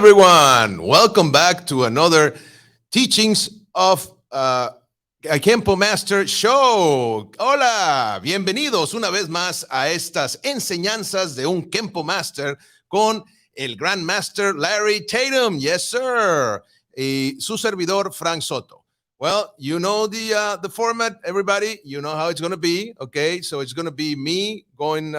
everyone. Welcome back to another Teachings of KENPO Master Show. Hola, bienvenidos una vez más a estas enseñanzas de un KENPO Master con el Grand Master Larry Tatum. Yes, sir. Y su servidor, Frank Soto. Well, you know the format, everybody. You know how it's going to be, okay? So it's going to be me going,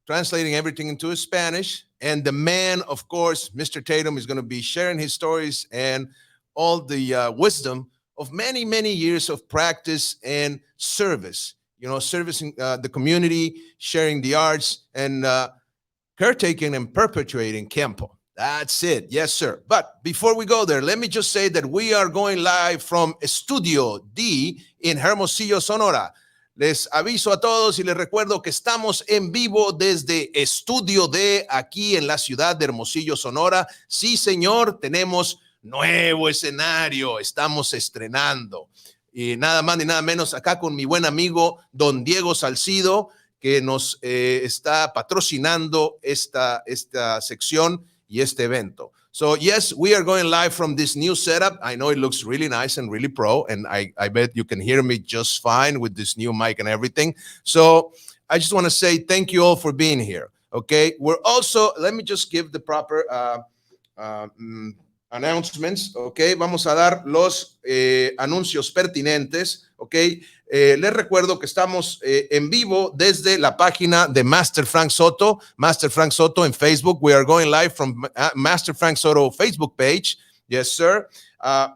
translating everything into Spanish. And the man, of course, Mr. Tatum, is going to be sharing his stories and all the wisdom of many, many years of practice and service. You know, servicing the community, sharing the arts, and caretaking and perpetuating KENPO. That's it. Yes, sir. But before we go there, let me just say that we are going live from Studio D in Hermosillo, Sonora. Les aviso a todos y les recuerdo que estamos en vivo desde Estudio D aquí en la ciudad de Hermosillo, Sonora. Sí, señor, tenemos nuevo escenario, estamos estrenando. Y nada más ni nada menos acá con mi buen amigo Don Diego Salcido, que nos está patrocinando esta sección y este evento. So, yes, we are going live from this new setup. I know it looks really nice and really pro, and I bet you can hear me just fine with this new mic and everything. So, I just want to say thank you all for being here, okay? We're also, let me just give the proper announcements, okay? Vamos a dar los anuncios pertinentes, okay? Les recuerdo que estamos en vivo desde la página de Master Frank Soto en Facebook. We are going live from Master Frank Soto Facebook page. Yes, sir.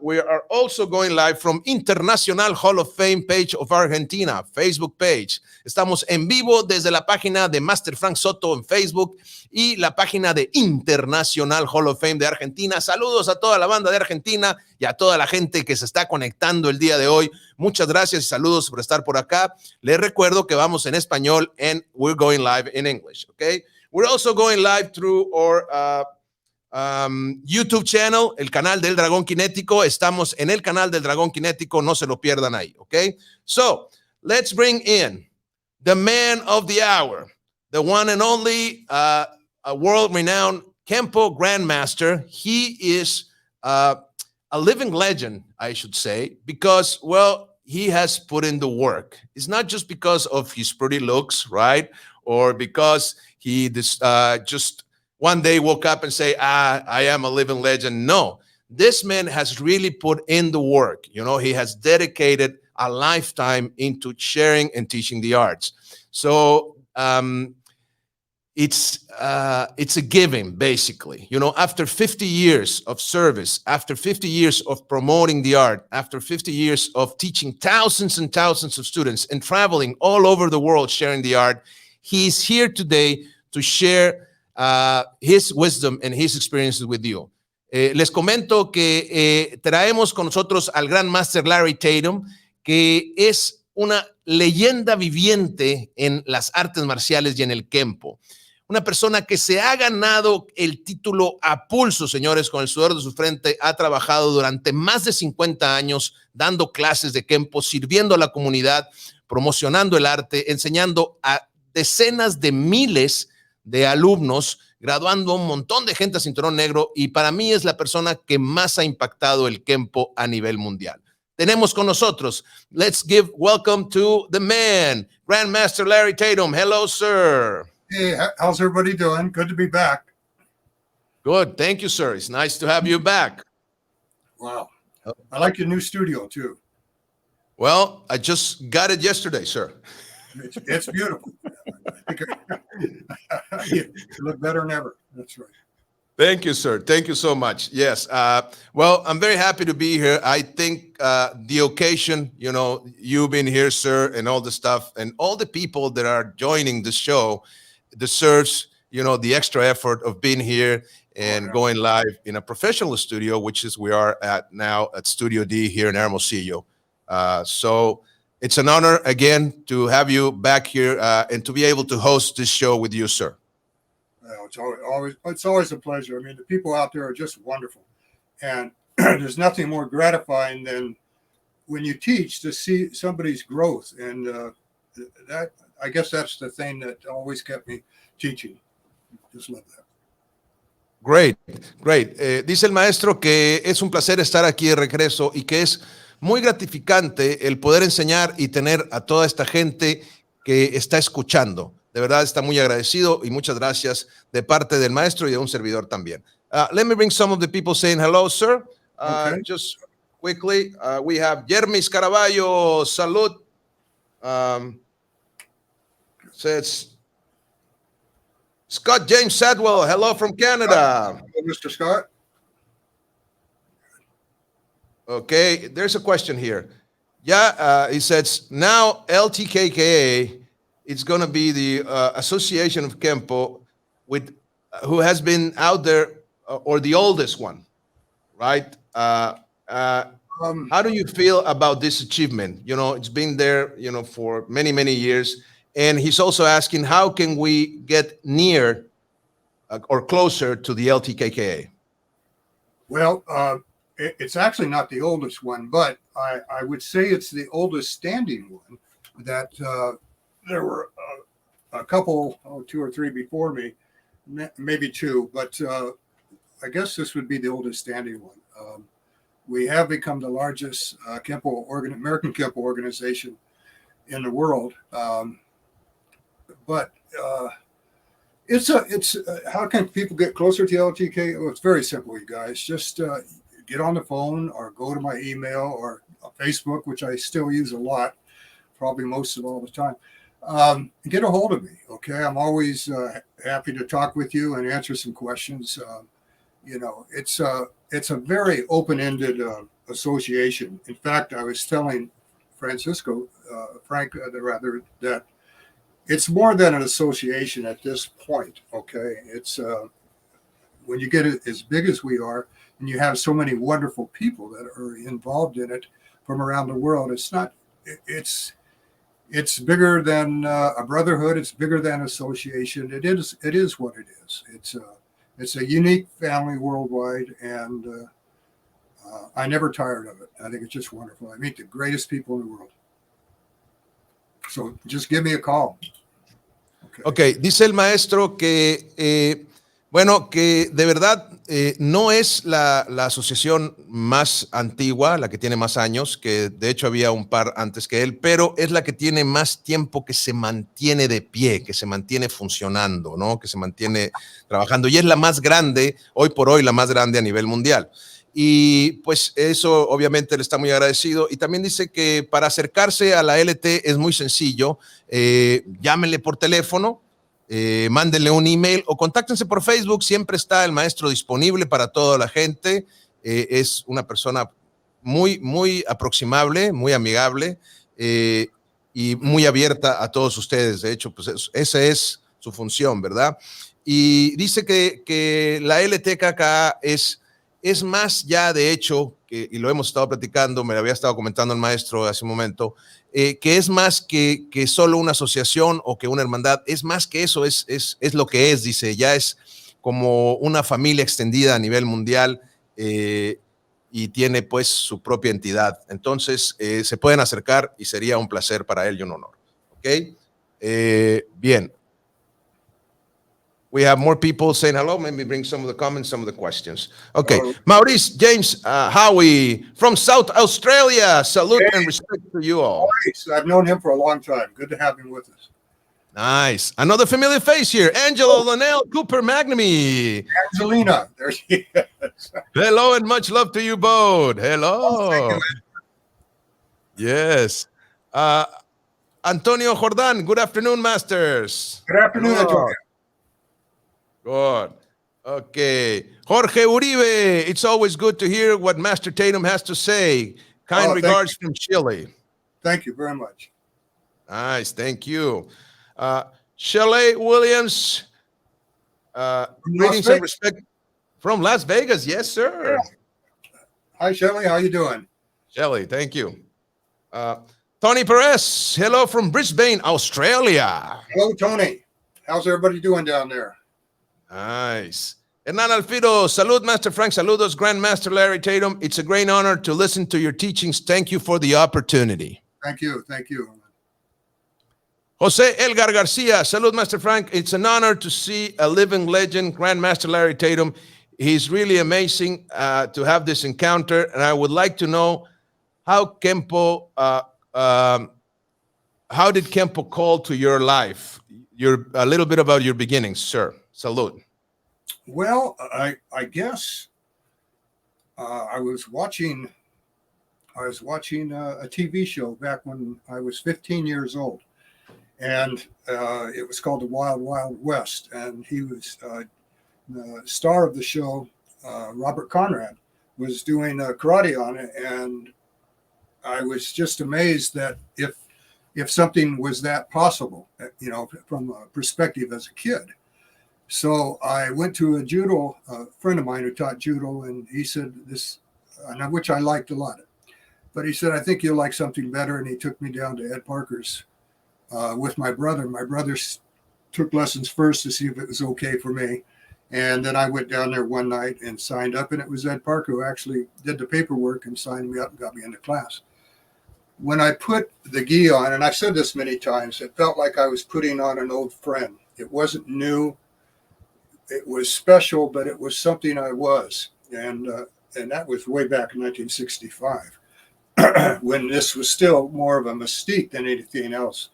We are also going live from International Hall of Fame page of Argentina, Facebook page. Estamos en vivo desde la página de Master Frank Soto en Facebook y la página de International Hall of Fame de Argentina. Saludos a toda la banda de Argentina y a toda la gente que se está conectando el día de hoy. Muchas gracias y saludos por estar por acá. Les recuerdo que vamos en español and we're going live in English, okay? We're also going live through our YouTube channel, el canal del Dragón Kinético. Estamos en el canal del Dragón Kinético, no se lo pierdan ahí, okay? So, let's bring in the man of the hour, the one and only a world-renowned KENPO Grandmaster. He is a living legend, I should say, because, well, he has put in the work. It's not just because of his pretty looks, right? Or because he just one day woke up and say, I am a living legend. No, this man has really put in the work. You know, he has dedicated a lifetime into sharing and teaching the arts. So it's a giving, basically. You know, after 50 years of service, after 50 years of promoting the art, after 50 years of teaching thousands and thousands of students and traveling all over the world sharing the art, he's here today to share his wisdom and his experiences with you. Les comento que traemos con nosotros al Grand Master Larry Tatum, que es una leyenda viviente en las artes marciales y en el KENPO. Una persona que se ha ganado el título a pulso, señores, con el sudor de su frente. Ha trabajado durante más de 50 años dando clases de KENPO, sirviendo a la comunidad, promocionando el arte, enseñando a decenas de miles de alumnos, graduando a un montón de gente a cinturón negro, y para mí es la persona que más ha impactado el KENPO a nivel mundial. Tenemos con nosotros, let's give welcome to the man, Grandmaster Larry Tatum. Hello, sir. Hey, how's everybody doing? Good to be back. Good, thank you, sir. It's nice to have you back. Wow. I like your new studio, too. Well, I just got it yesterday, sir. It's beautiful. You look better than ever. That's right. Thank you, sir. Thank you so much. Yes. Well, I'm very happy to be here. I think the occasion, you know, you being here, sir, and all the stuff, and all the people that are joining the show deserves, you know, the extra effort of being here and going live in a professional studio, which is we are at now at Studio D here in Hermosillo. So it's an honor again to have you back here and to be able to host this show with you, sir. Well, it's always a pleasure. I mean, the people out there are just wonderful, and there's nothing more gratifying than when you teach to see somebody's growth, and that, I guess, that's the thing that always kept me teaching. Just love that. Great, great. Dice el maestro que es un placer estar aquí de regreso y que es muy gratificante el poder enseñar y tener a toda esta gente que está escuchando. De verdad está muy agradecido y muchas gracias de parte del maestro y de un servidor también. Let me bring some of the people saying hello, sir. Okay. Just quickly, we have Jermis Caraballo, salud. Says Scott James Sadwell, hello from Canada. Hello, Mr. Scott. Okay, there's a question here. Yeah, he says now LTKKA, it's going to be the Association of Kempo with who has been out there or the oldest one, right? How do you feel about this achievement? You know, it's been there, you know, for many, many years. And he's also asking, how can we get near or closer to the LTKKA? Well, it's actually not the oldest one, but I would say it's the oldest standing one. That there were a couple, two or three before me, maybe two, but I guess this would be the oldest standing one. We have become the largest American Kempo organization in the world, but it's how can people get closer to LTK? Well, it's very simple, you guys. Just get on the phone or go to my email or Facebook, which I still use a lot, probably most of all the time. Get a hold of me, okay? I'm always happy to talk with you and answer some questions. You know, it's a very open-ended association. In fact, I was telling Frank, that it's more than an association at this point. Okay, it's when you get it as big as we are, and you have so many wonderful people that are involved in it from around the world. It's not. It's bigger than a brotherhood. It's bigger than association. It is what it is. It's a unique family worldwide, and I never tired of it. I think it's just wonderful. I meet the greatest people in the world. So just give me a call. Okay, dice el maestro que, bueno, que de verdad no es la asociación más antigua, la que tiene más años, que de hecho había un par antes que él, pero es la que tiene más tiempo que se mantiene de pie, que se mantiene funcionando, ¿no? Que se mantiene trabajando y es la más grande, hoy por hoy la más grande a nivel mundial. Y pues eso obviamente le está muy agradecido. Y también dice que para acercarse a la LT es muy sencillo. Llámenle por teléfono, mándenle un email o contáctense por Facebook. Siempre está el maestro disponible para toda la gente. Es una persona muy, muy aproximable, muy amigable y muy abierta a todos ustedes. De hecho, pues esa es su función, ¿verdad? Y dice que la LTKK es más ya, de hecho, y lo hemos estado platicando, me lo había estado comentando el maestro hace un momento, que es más que solo una asociación o que una hermandad, es más que eso, es lo que es, dice, ya es como una familia extendida a nivel mundial y tiene pues su propia entidad. Entonces, se pueden acercar y sería un placer para él y un honor. ¿Ok? Bien. We have more people saying hello. Maybe bring some of the comments, some of the questions. Okay. Maurice James Howie from South Australia. Salute and respect to you all. Nice. I've known him for a long time. Good to have him with us. Nice. Another familiar face here. Angela Linnell Cooper Magnamy. Angelina. There she is. Hello and much love to you both. Hello. Oh, thank you. Yes. Antonio Jordan. Good afternoon, masters. Good afternoon, Antonio. Good. Okay. Jorge Uribe, it's always good to hear what Master Tatum has to say. Kind regards from Chile. Thank you very much. Nice. Thank you. Shelley Williams, greetings and respect from Las Vegas. Yes, sir. Yeah. Hi, Shelley. How you doing? Shelley, thank you. Tony Perez, hello from Brisbane, Australia. Hello, Tony. How's everybody doing down there? Nice. Hernan Alfido, salud, Master Frank. Saludos, Grandmaster Larry Tatum. It's a great honor to listen to your teachings. Thank you for the opportunity. Thank you. Thank you. Jose Elgar Garcia, salud, Master Frank. It's an honor to see a living legend, Grandmaster Larry Tatum. He's really amazing to have this encounter, and I would like to know how Kempo, how did Kempo call to your life? A little bit about your beginnings, sir. Salud. Well, I guess I was watching a TV show back when I was 15 years old, and it was called The Wild Wild West, and he was the star of the show, Robert Conrad, was doing karate on it, and I was just amazed that if something was that possible, from a perspective as a kid. So I went to a judo friend of mine who taught judo, and he said this, which I liked a lot. But he said, I think you'll like something better. And he took me down to Ed Parker's with my brother. My brother took lessons first to see if it was okay for me. And then I went down there one night and signed up. And it was Ed Parker who actually did the paperwork and signed me up and got me into class. When I put the gi on, and I've said this many times, it felt like I was putting on an old friend. It wasn't new. It was special, but it was something I was. And that was way back in 1965. When this was still more of a mystique than anything else.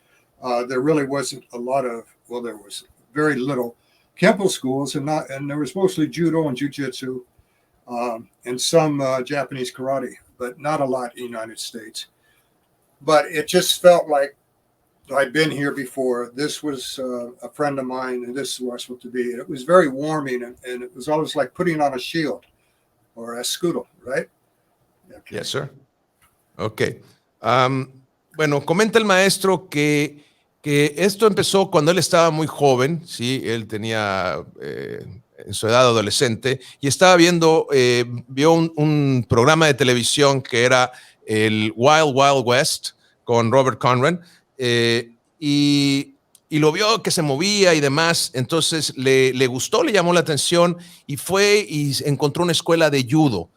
There really wasn't a lot of, there was very little Kempo schools, and there was mostly judo and jiu-jitsu, and some Japanese karate, but not a lot in the United States. But it just felt like I'd been here before. This was a friend of mine, and this is where I was supposed to be. And it was very warming, and it was always like putting on a shield or a escudo, right? Okay. Yes, sir. Ok. Bueno, comenta el maestro que esto empezó cuando él estaba muy joven, ¿sí? Él tenía en su edad adolescente y estaba vio un programa de televisión que era el Wild Wild West con Robert Conrad y lo vio que se movía y demás, entonces le gustó, le llamó la atención y fue y encontró una escuela de judo.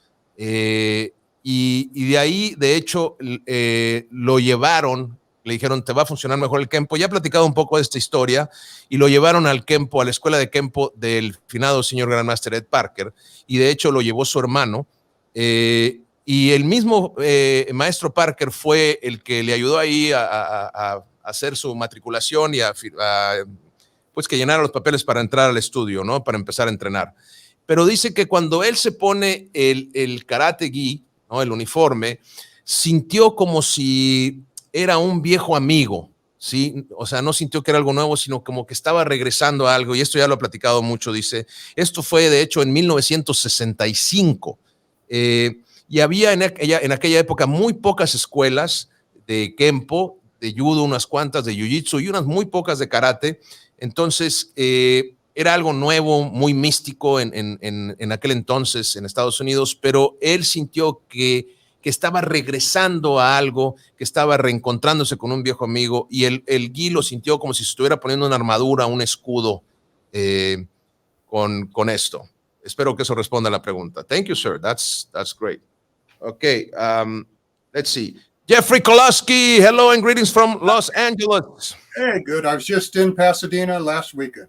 Y de ahí, de hecho, lo llevaron, le dijeron, te va a funcionar mejor el Kenpo. Ya he platicado un poco de esta historia y lo llevaron al Kenpo, a la escuela de Kenpo del finado señor Grand Master Ed Parker, y de hecho lo llevó su hermano. Y el mismo maestro Parker fue el que le ayudó ahí a hacer su matriculación y pues que llenara los papeles para entrar al estudio, ¿no? Para empezar a entrenar. Pero dice que cuando él se pone el karate gi, ¿no? El uniforme, sintió como si era un viejo amigo, ¿sí? O sea, no sintió que era algo nuevo, sino como que estaba regresando a algo, y esto ya lo ha platicado mucho, dice. Esto fue, de hecho, en 1965. Y había en aquella época muy pocas escuelas de Kenpo, de judo, unas cuantas de jiu-jitsu y unas muy pocas de karate. Entonces, era algo nuevo, muy místico en aquel entonces en Estados Unidos, pero él sintió que estaba regresando a algo, que estaba reencontrándose con un viejo amigo, y el gi lo sintió como si se estuviera poniendo una armadura, un escudo con esto. Espero que eso responda a la pregunta. Thank you, sir. That's great. Okay, let's see. Jeffrey Koloski, hello and greetings from Los Angeles. Hey, good. I was just in Pasadena last weekend.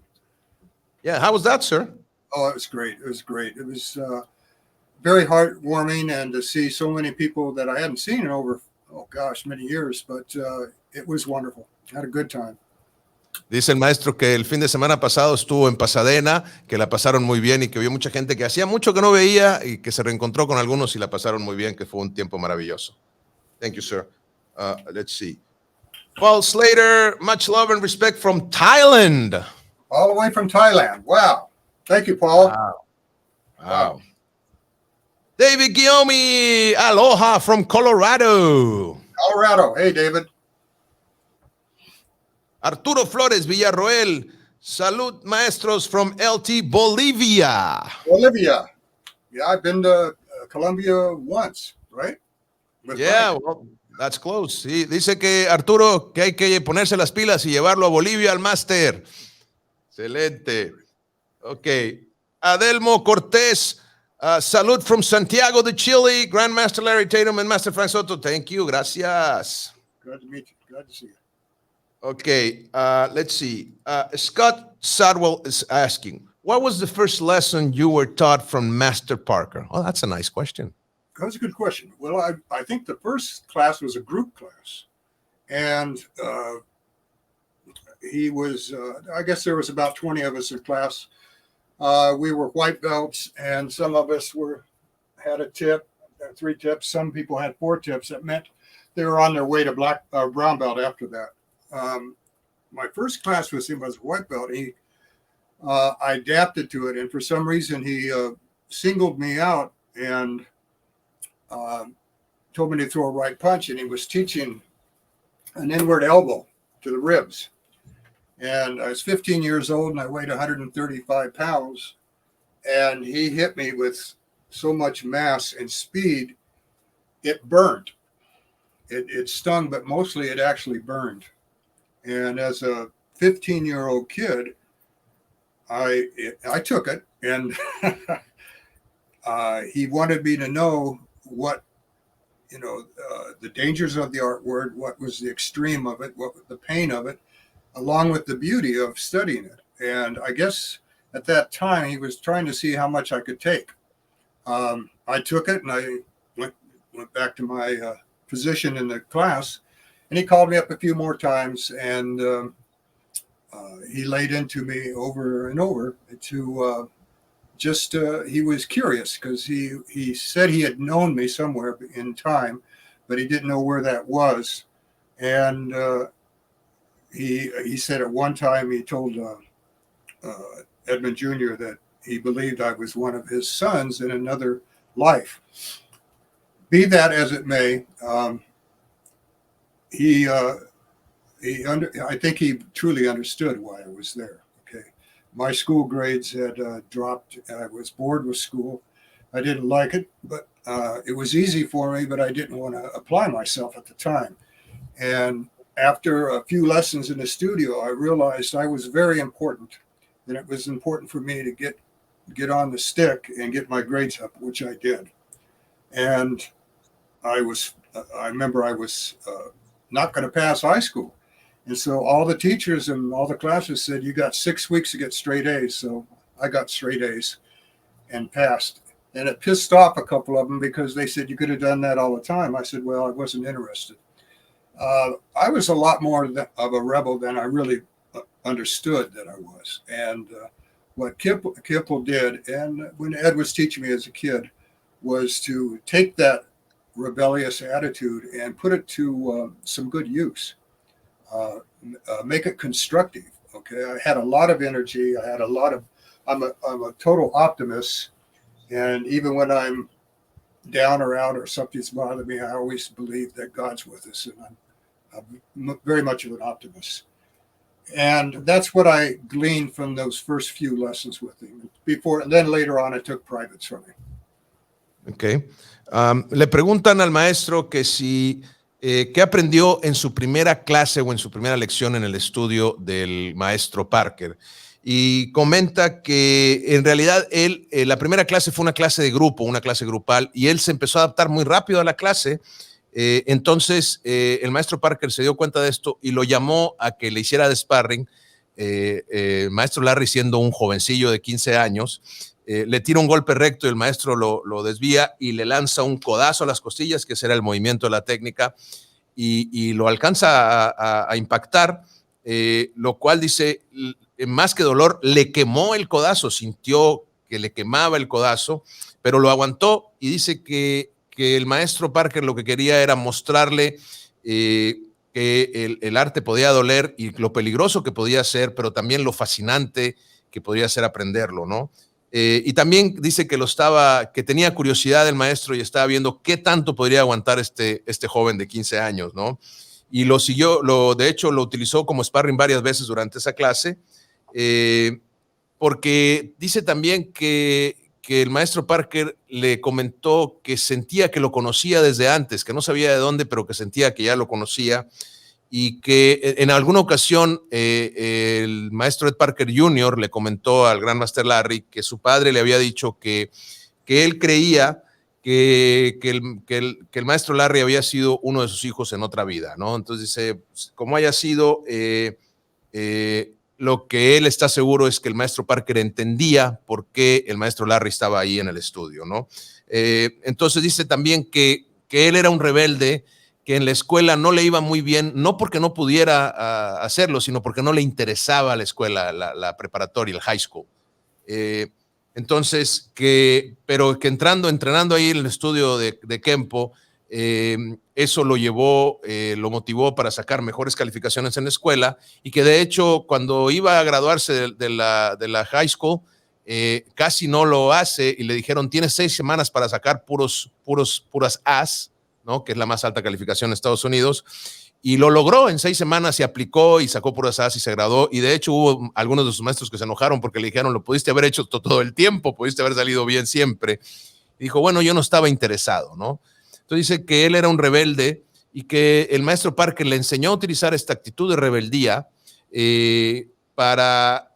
Yeah, how was that, sir? Oh, it was great. It was great. It was very heartwarming, and to see so many people that I hadn't seen in over, many years, but it was wonderful. Had a good time. Dice el maestro que el fin de semana pasado estuvo en Pasadena, que la pasaron muy bien y que vio mucha gente que hacía mucho que no veía y que se reencontró con algunos y la pasaron muy bien, que fue un tiempo maravilloso. Thank you, sir. Let's see. Paul Slater, much love and respect from Thailand. All the way from Thailand. Wow. Thank you, Paul. Wow. David Guillaume, aloha from Colorado. Colorado. Hey, David. Arturo Flores Villarroel, salud maestros from LT Bolivia. Bolivia. Yeah, I've been to Colombia once, right? Well, that's close. Sí, dice que Arturo que hay que ponerse las pilas y llevarlo a Bolivia al máster. Excelente. Ok. Adelmo Cortés, salud from Santiago de Chile, Grandmaster Larry Tatum and Master Frank Soto. Thank you. Gracias. Good to meet you. Glad to see you. Okay, let's see. Scott Sadwell is asking, What was the first lesson you were taught from Master Parker? Oh, that's a nice question. That's a good question. Well, I think the first class was a group class, and he was, I guess there was about 20 of us in class. We were white belts, and some of us had a tip, 3 tips. Some people had 4 tips. That meant they were on their way to brown belt after that. My first class with him was white belt. I adapted to it, and for some reason he singled me out and told me to throw a right punch, and he was teaching an inward elbow to the ribs. And I was 15 years old, and I weighed 135 pounds, and he hit me with so much mass and speed, it burned. It stung, but mostly it actually burned. And as a 15-year-old kid, I took it, and he wanted me to know what, the dangers of the art word, what was the extreme of it, what was the pain of it, along with the beauty of studying it. And I guess at that time he was trying to see how much I could take. I took it, and I went back to my position in the class, and he called me up a few more times, and he laid into me over and over to he was curious, because he said he had known me somewhere in time, but he didn't know where that was. And he said at one time he told Edmund Jr. that he believed I was one of his sons in another life. Be that as it may, I think he truly understood why I was there. Okay, my school grades had dropped. I was bored with school. I didn't like it, but it was easy for me. But I didn't want to apply myself at the time. And after a few lessons in the studio, I realized I was very important, and it was important for me to get on the stick and get my grades up, which I did. And I remember I was not going to pass high school. And so all the teachers and all the classes said, you got 6 weeks to get straight A's. So I got straight A's and passed. And it pissed off a couple of them, because they said, you could have done that all the time. I said, well, I wasn't interested. I was a lot more of a rebel than I really understood that I was. And what KENPO did, and when Ed was teaching me as a kid, was to take that rebellious attitude and put it to some good use. Make it constructive. Okay, I had a lot of energy. I'm a total optimist, and even when I'm down or out or something's bothering me, I always believe that God's with us, and I'm very much of an optimist. And that's what I gleaned from those first few lessons with him. And then later on, I took privates from him. Okay. Le preguntan al maestro que si qué aprendió en su primera clase o en su primera lección en el estudio del maestro Parker. Y comenta que en realidad él, la primera clase fue una clase de grupo, una clase grupal, y él se empezó a adaptar muy rápido a la clase. Entonces el maestro Parker se dio cuenta de esto y lo llamó a que le hiciera de sparring. Maestro Larry, siendo un jovencillo de 15 años, le tira un golpe recto y el maestro lo desvía y le lanza un codazo a las costillas, que ese era el movimiento de la técnica, y lo alcanza a impactar, lo cual dice, más que dolor, le quemó el codazo, sintió que le quemaba el codazo, pero lo aguantó, y dice que el maestro Parker lo que quería era mostrarle que el arte podía doler y lo peligroso que podía ser, pero también lo fascinante que podría ser aprenderlo, ¿no? Y también dice que tenía curiosidad el maestro y estaba viendo qué tanto podría aguantar este joven de 15 años, ¿no? Y lo siguió, de hecho lo utilizó como sparring varias veces durante esa clase, porque dice también que el maestro Parker le comentó que sentía que lo conocía desde antes, que no sabía de dónde, pero que sentía que ya lo conocía, y que en alguna ocasión el maestro Ed Parker Jr. le comentó al gran Master Larry que su padre le había dicho que él creía que el maestro Larry había sido uno de sus hijos en otra vida, ¿no? Entonces dice, como haya sido, lo que él está seguro es que el maestro Parker entendía por qué el maestro Larry estaba ahí en el estudio, ¿no? Entonces dice también que él era un rebelde, que en la escuela no le iba muy bien, no porque no pudiera hacerlo, sino porque no le interesaba la escuela, la preparatoria, el high school. Entonces, pero que entrenando ahí en el estudio de Kenpo, eso lo motivó para sacar mejores calificaciones en la escuela, y que de hecho cuando iba a graduarse de la high school, casi no lo hace y le dijeron, tienes 6 semanas para sacar puras A's, ¿no? Que es la más alta calificación en Estados Unidos. Y lo logró en 6 semanas, y aplicó y sacó puras A's y se graduó. Y de hecho hubo algunos de sus maestros que se enojaron porque le dijeron, lo pudiste haber hecho todo el tiempo, pudiste haber salido bien siempre. Y dijo, bueno, yo no estaba interesado, ¿no? Entonces dice que él era un rebelde y que el maestro Parker le enseñó a utilizar esta actitud de rebeldía para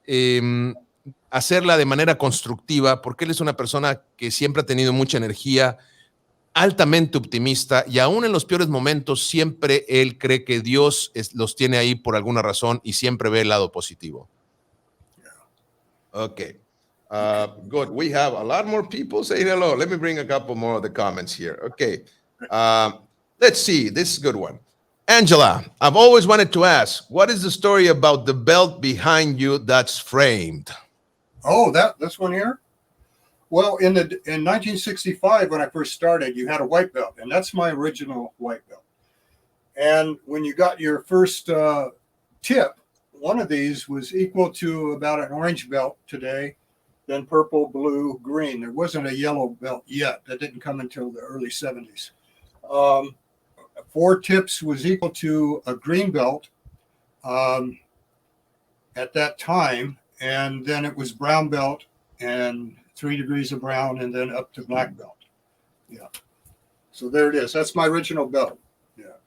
hacerla de manera constructiva, porque él es una persona que siempre ha tenido mucha energía, altamente optimista, y aún en los peores momentos siempre él cree que Dios los tiene ahí por alguna razón y siempre ve el lado positivo. Okay. Good. We have a lot more people saying hello. Let me bring a couple more of the comments here. Okay. Let's see. This is a good one. Angela, I've always wanted to ask, what is the story about the belt behind you that's framed? Oh, this one here? Well, in 1965, when I first started, you had a white belt, and that's my original white belt. And when you got your first tip, one of these was equal to about an orange belt today, then purple, blue, green. There wasn't a yellow belt yet. That didn't come until the early 70s. 4 tips was equal to a green belt at that time, and then it was brown belt and 3 degrees of brown, and then up to black belt. Yeah. So there it is. That's my original belt. Yeah.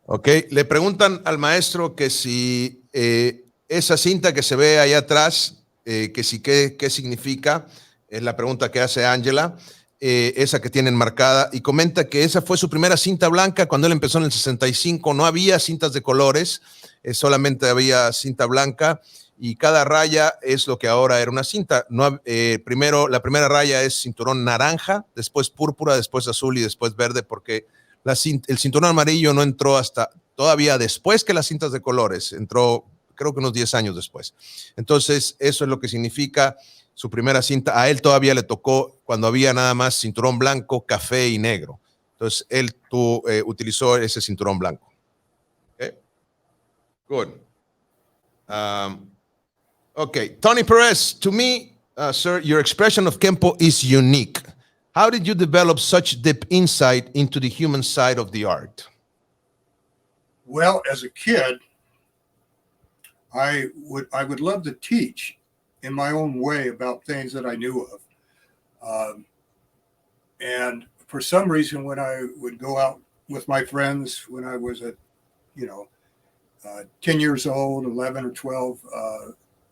Ok, le preguntan al maestro que si esa cinta que se ve allá atrás, que si qué significa, es la pregunta que hace Angela, esa que tienen marcada, y comenta que esa fue su primera cinta blanca cuando él empezó en el 65. No había cintas de colores, solamente había cinta blanca, y cada raya es lo que ahora era una cinta. No, primero, la primera raya es cinturón naranja, después púrpura, después azul y después verde, porque el cinturón amarillo no entró hasta todavía después que las cintas de colores, entró creo que unos 10 años después. Entonces, eso es lo que significa su primera cinta. A él todavía le tocó cuando había nada más cinturón blanco, café y negro. Entonces, él utilizó ese cinturón blanco. Okay. Good. Okay, Tony Perez, to me, sir, your expression of Kenpo is unique. How did you develop such deep insight into the human side of the art? Well, as a kid, I would love to teach in my own way about things that I knew of. And for some reason, when I would go out with my friends when I was 10 years old, 11 or 12,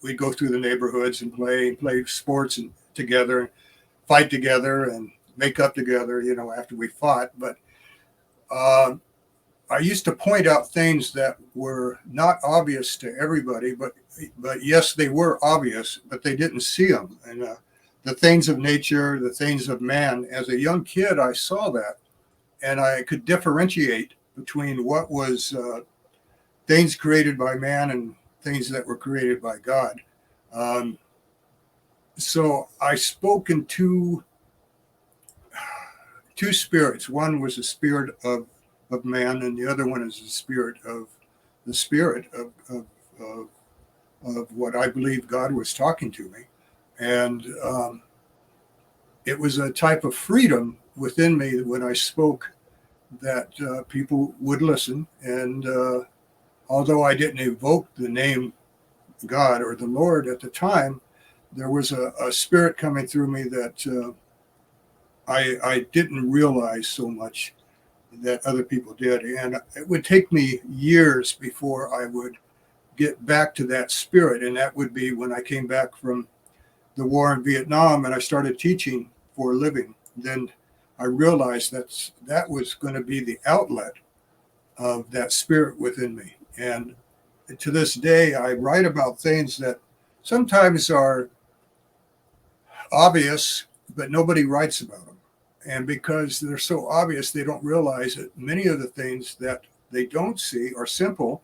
we'd go through the neighborhoods and play sports and together, fight together and make up together, after we fought. But I used to point out things that were not obvious to everybody, but yes, they were obvious, but they didn't see them. And the things of nature, the things of man, as a young kid, I saw that, and I could differentiate between what was things created by man and things that were created by God. So I spoke in two spirits. One was the spirit of man, and the other one is the spirit of what I believe God was talking to me. And it was a type of freedom within me when I spoke that people would listen. And although I didn't evoke the name God or the Lord at the time, there was a spirit coming through me that I didn't realize so much that other people did. And it would take me years before I would get back to that spirit. And that would be when I came back from the war in Vietnam and I started teaching for a living. Then I realized that was going to be the outlet of that spirit within me. And to this day, I write about things that sometimes are obvious, but nobody writes about them. And because they're so obvious, they don't realize that many of the things that they don't see are simple,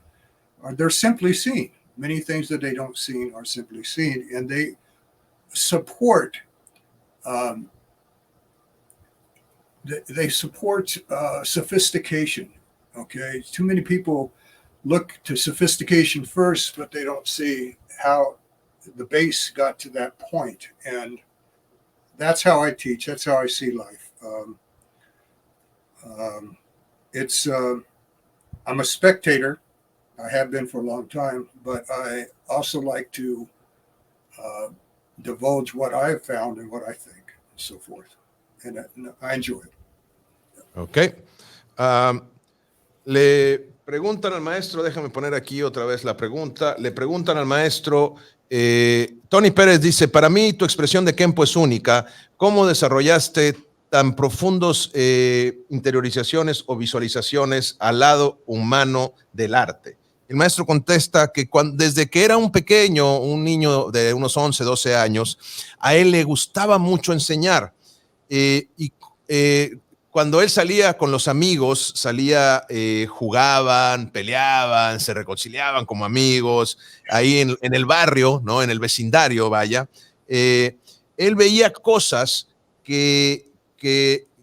or they're simply seen. Many things that they don't see are simply seen, and they support. Um, they support sophistication. Okay, too many people look to sophistication first, but they don't see how the base got to that point. And that's how I teach. That's how I see life. It's I'm a spectator. I have been for a long time, but I also like to divulge what I have found and what I think, and so forth. And I enjoy it. Ok. Le preguntan al maestro, déjame poner aquí otra vez la pregunta, le preguntan al maestro, Tony Pérez dice, para mí tu expresión de KENPO es única, ¿cómo desarrollaste tan profundos interiorizaciones o visualizaciones al lado humano del arte? El maestro contesta que desde que era un pequeño, un niño de unos 11, 12 años, a él le gustaba mucho enseñar. Y cuando él salía con los amigos, jugaban, peleaban, se reconciliaban como amigos, ahí en el barrio, ¿no? En el vecindario, vaya. Él veía cosas que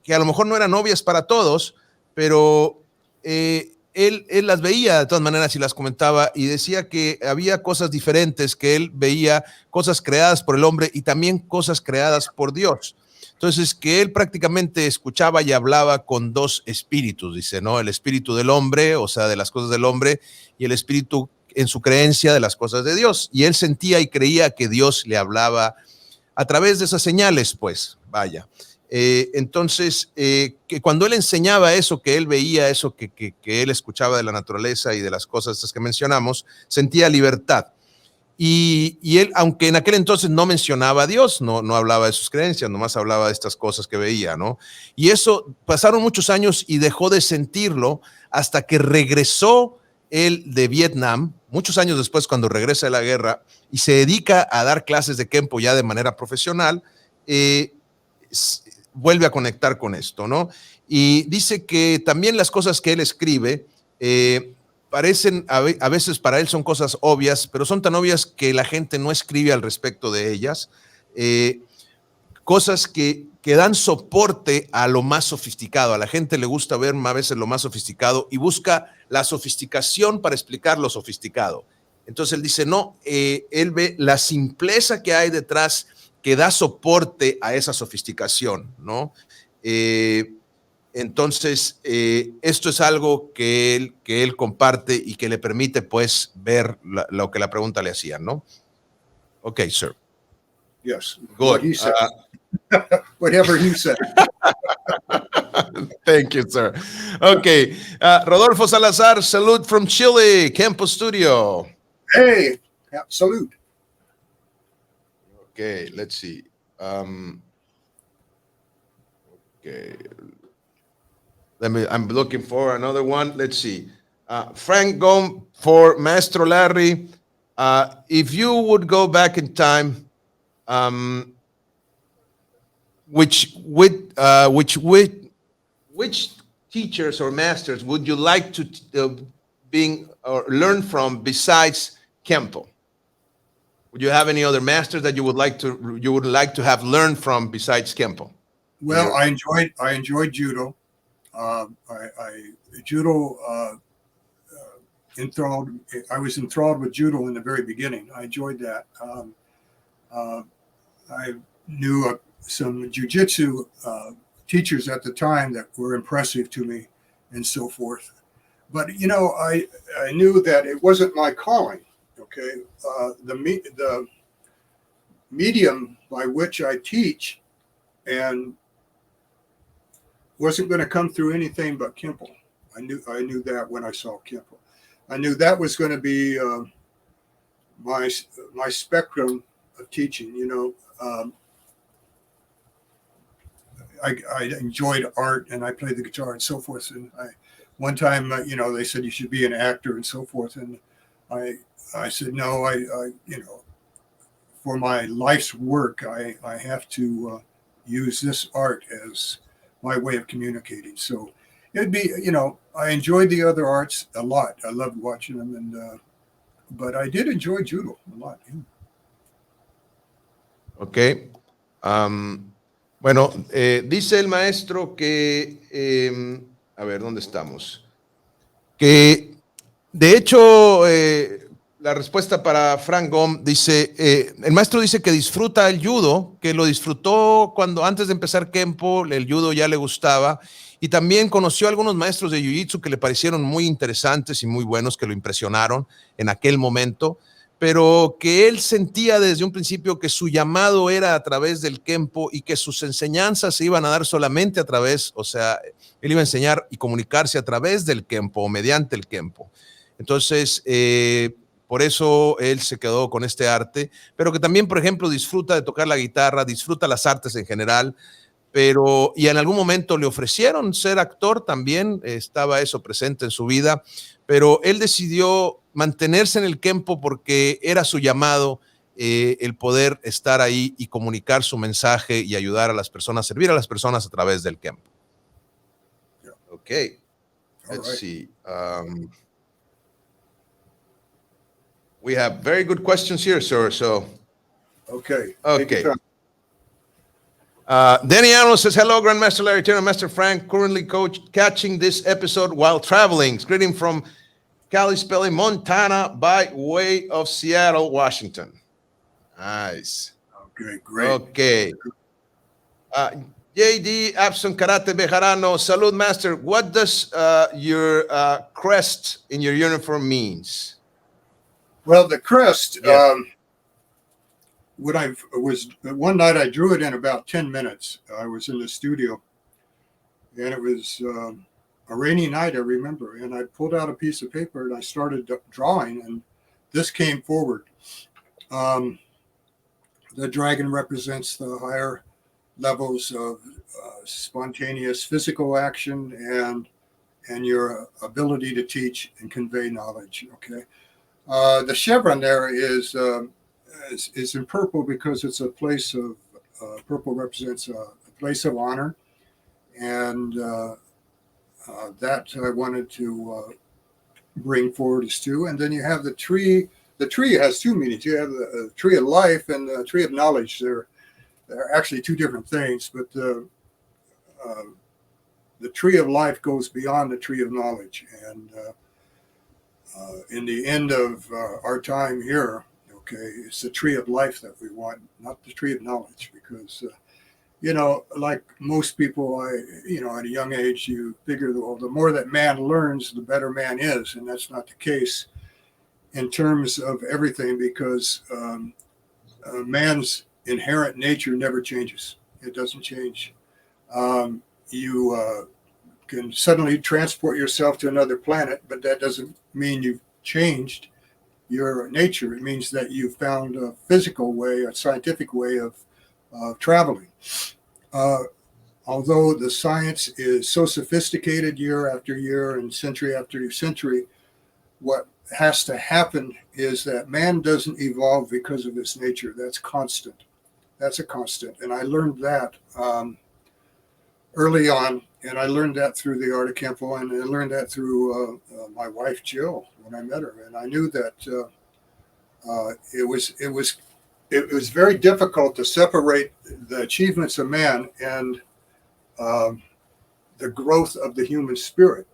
a lo mejor no eran obvias para todos, pero él las veía de todas maneras y las comentaba y decía que había cosas diferentes, que él veía cosas creadas por el hombre y también cosas creadas por Dios. Entonces, que él prácticamente escuchaba y hablaba con dos espíritus, dice, ¿no? El espíritu del hombre, o sea, de las cosas del hombre, y el espíritu en su creencia de las cosas de Dios. Y él sentía y creía que Dios le hablaba a través de esas señales, pues, vaya. Entonces, que cuando él enseñaba eso, que él veía eso, que él escuchaba de la naturaleza y de las cosas estas que mencionamos, sentía libertad. Y él, aunque en aquel entonces no mencionaba a Dios, no hablaba de sus creencias, nomás hablaba de estas cosas que veía, ¿no? Y eso, pasaron muchos años y dejó de sentirlo hasta que regresó él de Vietnam, muchos años después cuando regresa de la guerra, y se dedica a dar clases de KENPO ya de manera profesional, vuelve a conectar con esto, ¿no? Y dice que también las cosas que él escribe, parecen, a veces para él son cosas obvias, pero son tan obvias que la gente no escribe al respecto de ellas. Cosas que dan soporte a lo más sofisticado. A la gente le gusta ver a veces lo más sofisticado y busca la sofisticación para explicar lo sofisticado. Entonces él dice, no, él ve la simpleza que hay detrás que da soporte a esa sofisticación, ¿no? Entonces, esto es algo que él comparte y que le permite, pues, ver lo que la pregunta le hacía, ¿no? Ok, sir. Yes. Good. What he said. Whatever he said. Thank you, sir. Okay. Rodolfo Salazar, salute from Chile, KENPO Studio. Hey, salute. Okay, let's see. Okay. I'm looking for another one. Let's see. Frank Gom for Maestro Larry. If you would go back in time, which teachers or masters would you like to learn from besides KENPO? Would you have any other masters that you would like to have learned from besides KENPO? Well, I enjoyed judo. Judo enthralled. I was enthralled with judo in the very beginning. I enjoyed that. I knew some jiu-jitsu teachers at the time that were impressive to me, and so forth. But I knew that it wasn't my calling. Okay, the medium by which I teach and wasn't going to come through anything but KENPO. I knew that when I saw KENPO. I knew that was going to be my spectrum of teaching. I enjoyed art and I played the guitar and so forth. And one time, they said you should be an actor and so forth. And I said, no, for my life's work, I have to use this art as my way of communicating. So it'd be, I enjoyed the other arts a lot. I loved watching them, but I did enjoy judo a lot. Yeah. Ok. Bueno, dice el maestro que, a ver, ¿dónde estamos? Que de hecho, la respuesta para Frank Gom dice, el maestro dice que disfruta el judo, que lo disfrutó cuando antes de empezar Kenpo, el judo ya le gustaba, y también conoció a algunos maestros de Jiu-Jitsu que le parecieron muy interesantes y muy buenos, que lo impresionaron en aquel momento, pero que él sentía desde un principio que su llamado era a través del Kenpo y que sus enseñanzas se iban a dar solamente a través, o sea, él iba a enseñar y comunicarse a través del Kenpo o mediante el Kenpo. Entonces, por eso él se quedó con este arte, pero que también, por ejemplo, disfruta de tocar la guitarra, disfruta las artes en general, pero y en algún momento le ofrecieron ser actor también, estaba eso presente en su vida, pero él decidió mantenerse en el Kenpo porque era su llamado, el poder estar ahí y comunicar su mensaje y ayudar a las personas, servir a las personas a través del Kenpo. Ok, let's see. We have very good questions here, sir. So, okay. Danny Arnold says, hello, Grandmaster Larry Tatum, Master Frank, currently catching this episode while traveling. Greeting from Kalispell, Montana, by way of Seattle, Washington. Nice. Okay, great. Okay. JD Abson Karate Bejarano, Salud, Master. What does your crest in your uniform means? Well, the crest, Yeah. when I was one night, I drew it in about 10 minutes. I was in the studio, and it was a rainy night, I remember. And I pulled out a piece of paper and I started drawing, and this came forward. The dragon represents the higher levels of spontaneous physical action and your ability to teach and convey knowledge. Okay. The chevron there is in purple because it's a place of purple represents a place of honor, and that I wanted to bring forward as two. And then you have the tree. The tree has two meanings. You have the tree of life and the tree of knowledge. They're actually two different things, but the tree of life goes beyond the tree of knowledge. And in the end of our time here, okay, it's the tree of life that we want, not the tree of knowledge, because like most people, at a young age, you figure, well, the more that man learns, the better man is, and that's not the case in terms of everything, because man's inherent nature never changes. It doesn't change. You can suddenly transport yourself to another planet, but that doesn't mean you've changed your nature. It means that you've found a physical way, a scientific way of traveling. Although the science is so sophisticated year after year and century after century, what has to happen is that man doesn't evolve because of his nature. That's constant. That's a constant. And I learned that early on, and I learned that through the art of Kenpo, and I learned that through my wife, Jill, when I met her. And I knew that it was very difficult to separate the achievements of man and the growth of the human spirit.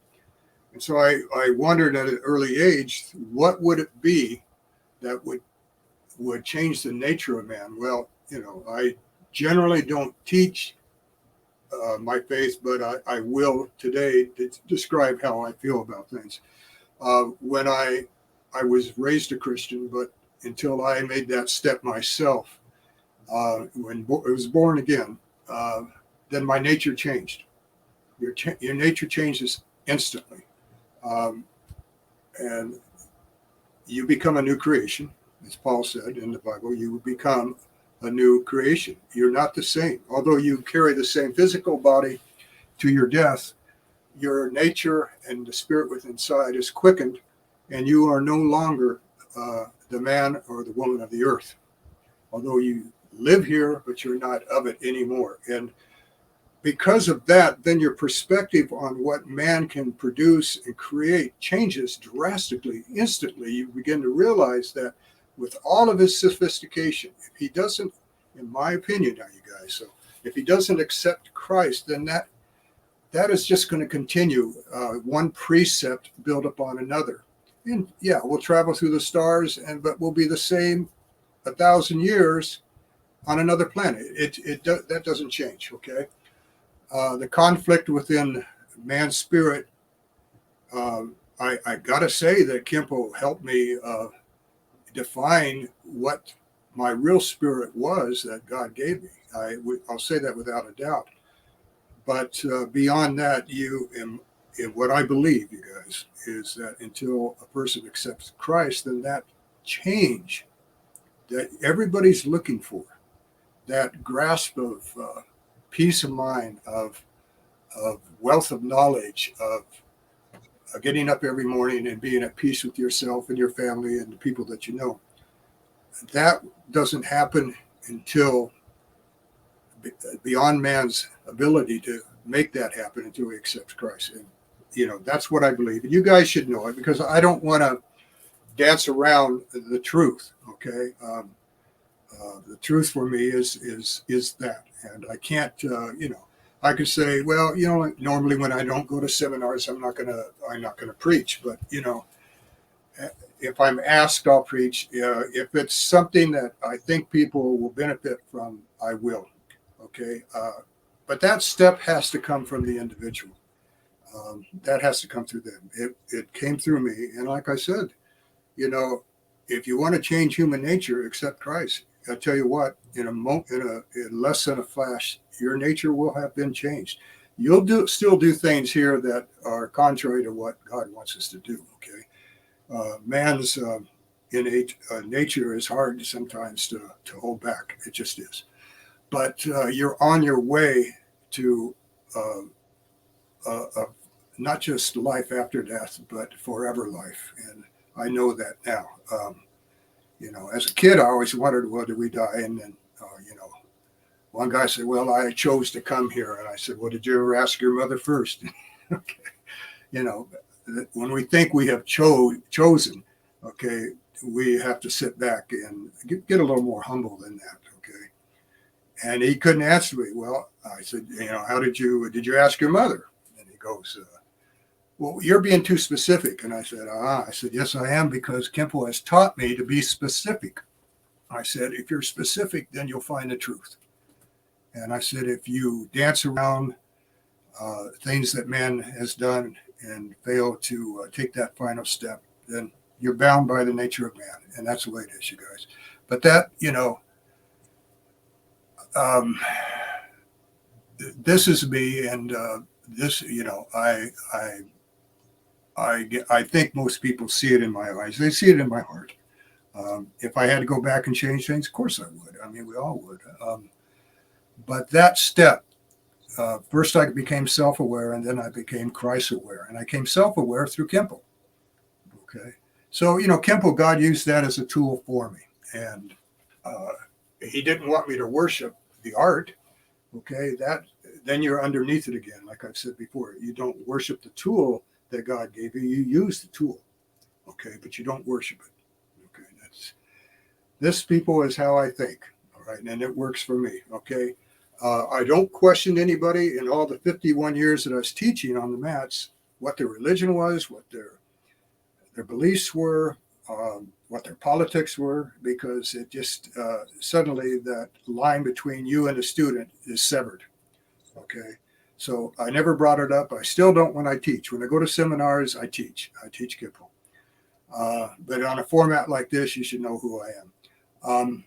And so I wondered at an early age, what would it be that would change the nature of man? Well, I generally don't teach my faith, but I will today describe how I feel about things. When I was raised a Christian, but until I made that step myself, when I was born again, then my nature changed. Your nature changes instantly. And you become a new creation, as Paul said in the Bible. You become a new creation. You're not the same. Although you carry the same physical body to your death, your nature and the spirit within inside is quickened, and you are no longer the man or the woman of the earth. Although you live here, but you're not of it anymore. And because of that, then your perspective on what man can produce and create changes drastically, instantly. You begin to realize that with all of his sophistication, if he doesn't, in my opinion, now you guys, so if he doesn't accept Christ, then that is just going to continue, one precept built upon another. And yeah, we'll travel through the stars, but we'll be the same 1,000 years on another planet. That doesn't change. Okay. The conflict within man's spirit, I got to say that KENPO helped me define what my real spirit was that God gave me. I'll say that without a doubt. But beyond that, what I believe, you guys, is that until a person accepts Christ, then that change that everybody's looking for, that grasp of peace of mind, of wealth of knowledge, of getting up every morning and being at peace with yourself and your family and the people that you know, that doesn't happen until beyond man's ability to make that happen until he accepts Christ. And, that's what I believe. And you guys should know it, because I don't want to dance around the truth. Okay. The truth for me is that, and I can't, I could say, well, normally when I don't go to seminars, I'm not gonna preach, but if I'm asked, I'll preach. If it's something that I think people will benefit from, I will. Okay, but that step has to come from the individual. That has to come through them. It came through me, and like I said, if you want to change human nature, accept Christ. I tell you what, in less than a flash, your nature will have been changed. You'll still do things here that are contrary to what God wants us to do. Okay, man's innate nature is hard sometimes to hold back. It just is. But you're on your way to not just life after death, but forever life. And I know that now. As a kid, I always wondered, well, did we die? And then, one guy said, well, I chose to come here. And I said, well, did you ever ask your mother first? Okay. When we think we have chosen, okay, we have to sit back and get a little more humble than that. Okay. And he couldn't answer me. Well, I said, how did you ask your mother? And he goes, well, you're being too specific. And I said, yes, I am, because KENPO has taught me to be specific. I said, if you're specific, then you'll find the truth. And I said, if you dance around things that man has done and fail to take that final step, then you're bound by the nature of man. And that's the way it is, you guys. But that, this is me, and this, I think most people see it in my eyes. They see it in my heart. If I had to go back and change things, of course I would. I mean, we all would. But that step, first I became self-aware, and then I became Christ-aware. And I became self-aware through KENPO. Okay. So, KENPO, God used that as a tool for me. And he didn't want me to worship the art. Okay. Then you're underneath it again. Like I've said before, you don't worship the tool that God gave you. You use the tool. Okay. But you don't worship it. Okay. This, people, is how I think. All right. And it works for me. Okay. I don't question anybody in all the 51 years that I was teaching on the mats, what their religion was, what their beliefs were, what their politics were, because it just suddenly that line between you and the student is severed. Okay. So I never brought it up. I still don't when I teach. When I go to seminars, I teach. I teach KENPO. But on a format like this, you should know who I am.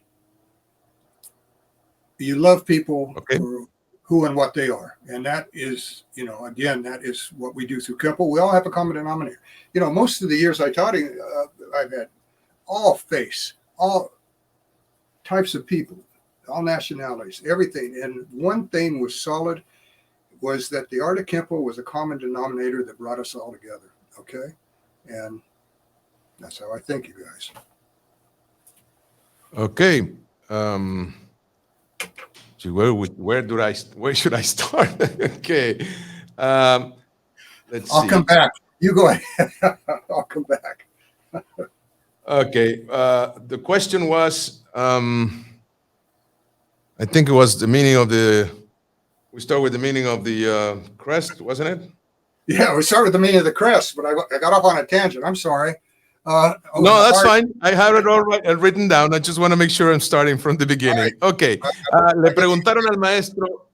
You love people for who and what they are. And that is, again, that is what we do through KENPO. We all have a common denominator. Most of the years I taught, I've had all faiths, all types of people, all nationalities, everything. And one thing was solid, was that the art of KENPO was a common denominator that brought us all together. Okay. And that's how I think, you guys. Okay. Gee, where should I start? Okay. Um, let's I'll come see. back. You go ahead. I'll come back. Okay. The question was, I think it was the meaning of the. We start with the meaning of the crest, wasn't it? Yeah, we started with the meaning of the crest, but I got off on a tangent. I'm sorry. In No, the that's heart. fine. I have it all right written down. I just want to make sure I'm starting from the All right. beginning. Okay. I Le get preguntaron al maestro.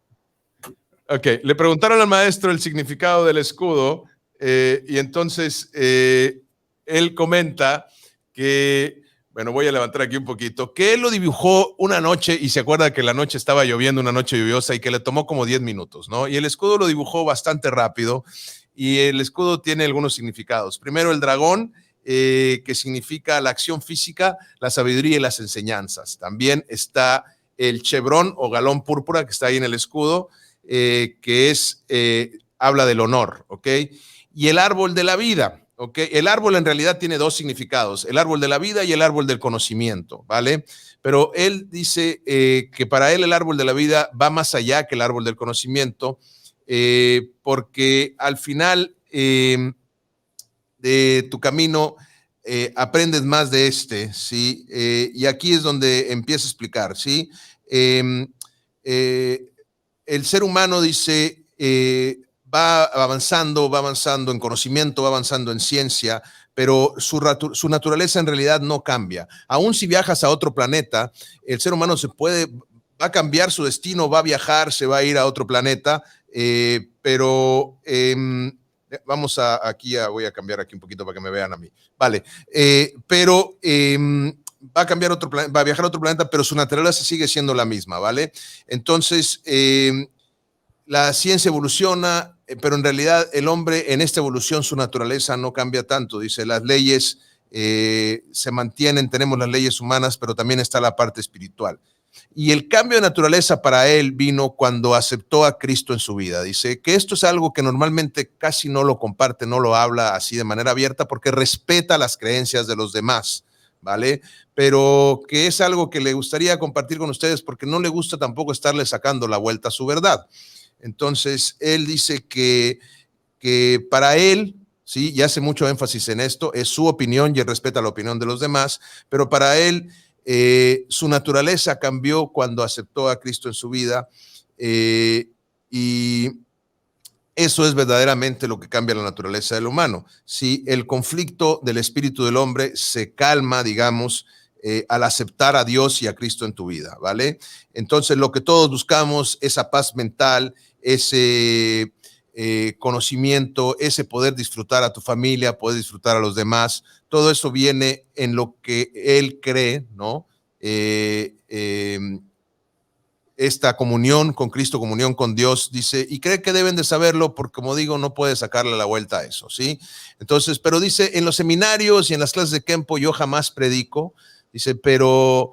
Ok, le preguntaron al maestro el significado del escudo y entonces él comenta que, bueno, voy a levantar aquí un poquito, que él lo dibujó una noche y se acuerda que la noche estaba lloviendo, una noche lluviosa y que le tomó como 10 minutos, ¿no? Y el escudo lo dibujó bastante rápido y el escudo tiene algunos significados. Primero el dragón, que significa la acción física, la sabiduría y las enseñanzas. También está el chevrón o galón púrpura que está ahí en el escudo, que es, habla del honor, ¿ok? Y el árbol de la vida, ¿ok? El árbol en realidad tiene dos significados, el árbol de la vida y el árbol del conocimiento, ¿vale? Pero él dice que para él el árbol de la vida va más allá que el árbol del conocimiento, porque al final de tu camino aprendes más de este, ¿sí? Y aquí es donde empieza a explicar, ¿sí? Eh, eh, el ser humano dice, va avanzando en conocimiento, va avanzando en ciencia, pero su naturaleza en realidad no cambia. Aún si viajas a otro planeta, el ser humano va a cambiar su destino, va a viajar, se va a ir a otro planeta, pero voy a cambiar aquí un poquito para que me vean a mí. Vale, pero va a cambiar va a viajar a otro planeta, pero su naturaleza sigue siendo la misma, ¿vale? Entonces, la ciencia evoluciona, pero en realidad el hombre en esta evolución, su naturaleza no cambia tanto. Dice, las leyes se mantienen, tenemos las leyes humanas, pero también está la parte espiritual. Y el cambio de naturaleza para él vino cuando aceptó a Cristo en su vida. Dice que esto es algo que normalmente casi no lo comparte, no lo habla así de manera abierta porque respeta las creencias de los demás, ¿vale? Pero que es algo que le gustaría compartir con ustedes porque no le gusta tampoco estarle sacando la vuelta a su verdad. Entonces, él dice que para él, sí, y hace mucho énfasis en esto, es su opinión y él respeta la opinión de los demás, pero para él su naturaleza cambió cuando aceptó a Cristo en su vida y eso es verdaderamente lo que cambia la naturaleza del humano. Si el conflicto del espíritu del hombre se calma, digamos, al aceptar a Dios y a Cristo en tu vida, ¿vale? Entonces, lo que todos buscamos, esa paz mental, ese conocimiento, ese poder disfrutar a tu familia, poder disfrutar a los demás, todo eso viene en lo que él cree, ¿no? Esta comunión con Cristo, comunión con Dios, dice, y cree que deben de saberlo porque, como digo, no puede sacarle la vuelta a eso, ¿sí? Entonces, pero dice, en los seminarios y en las clases de KENPO yo jamás predico, dice, pero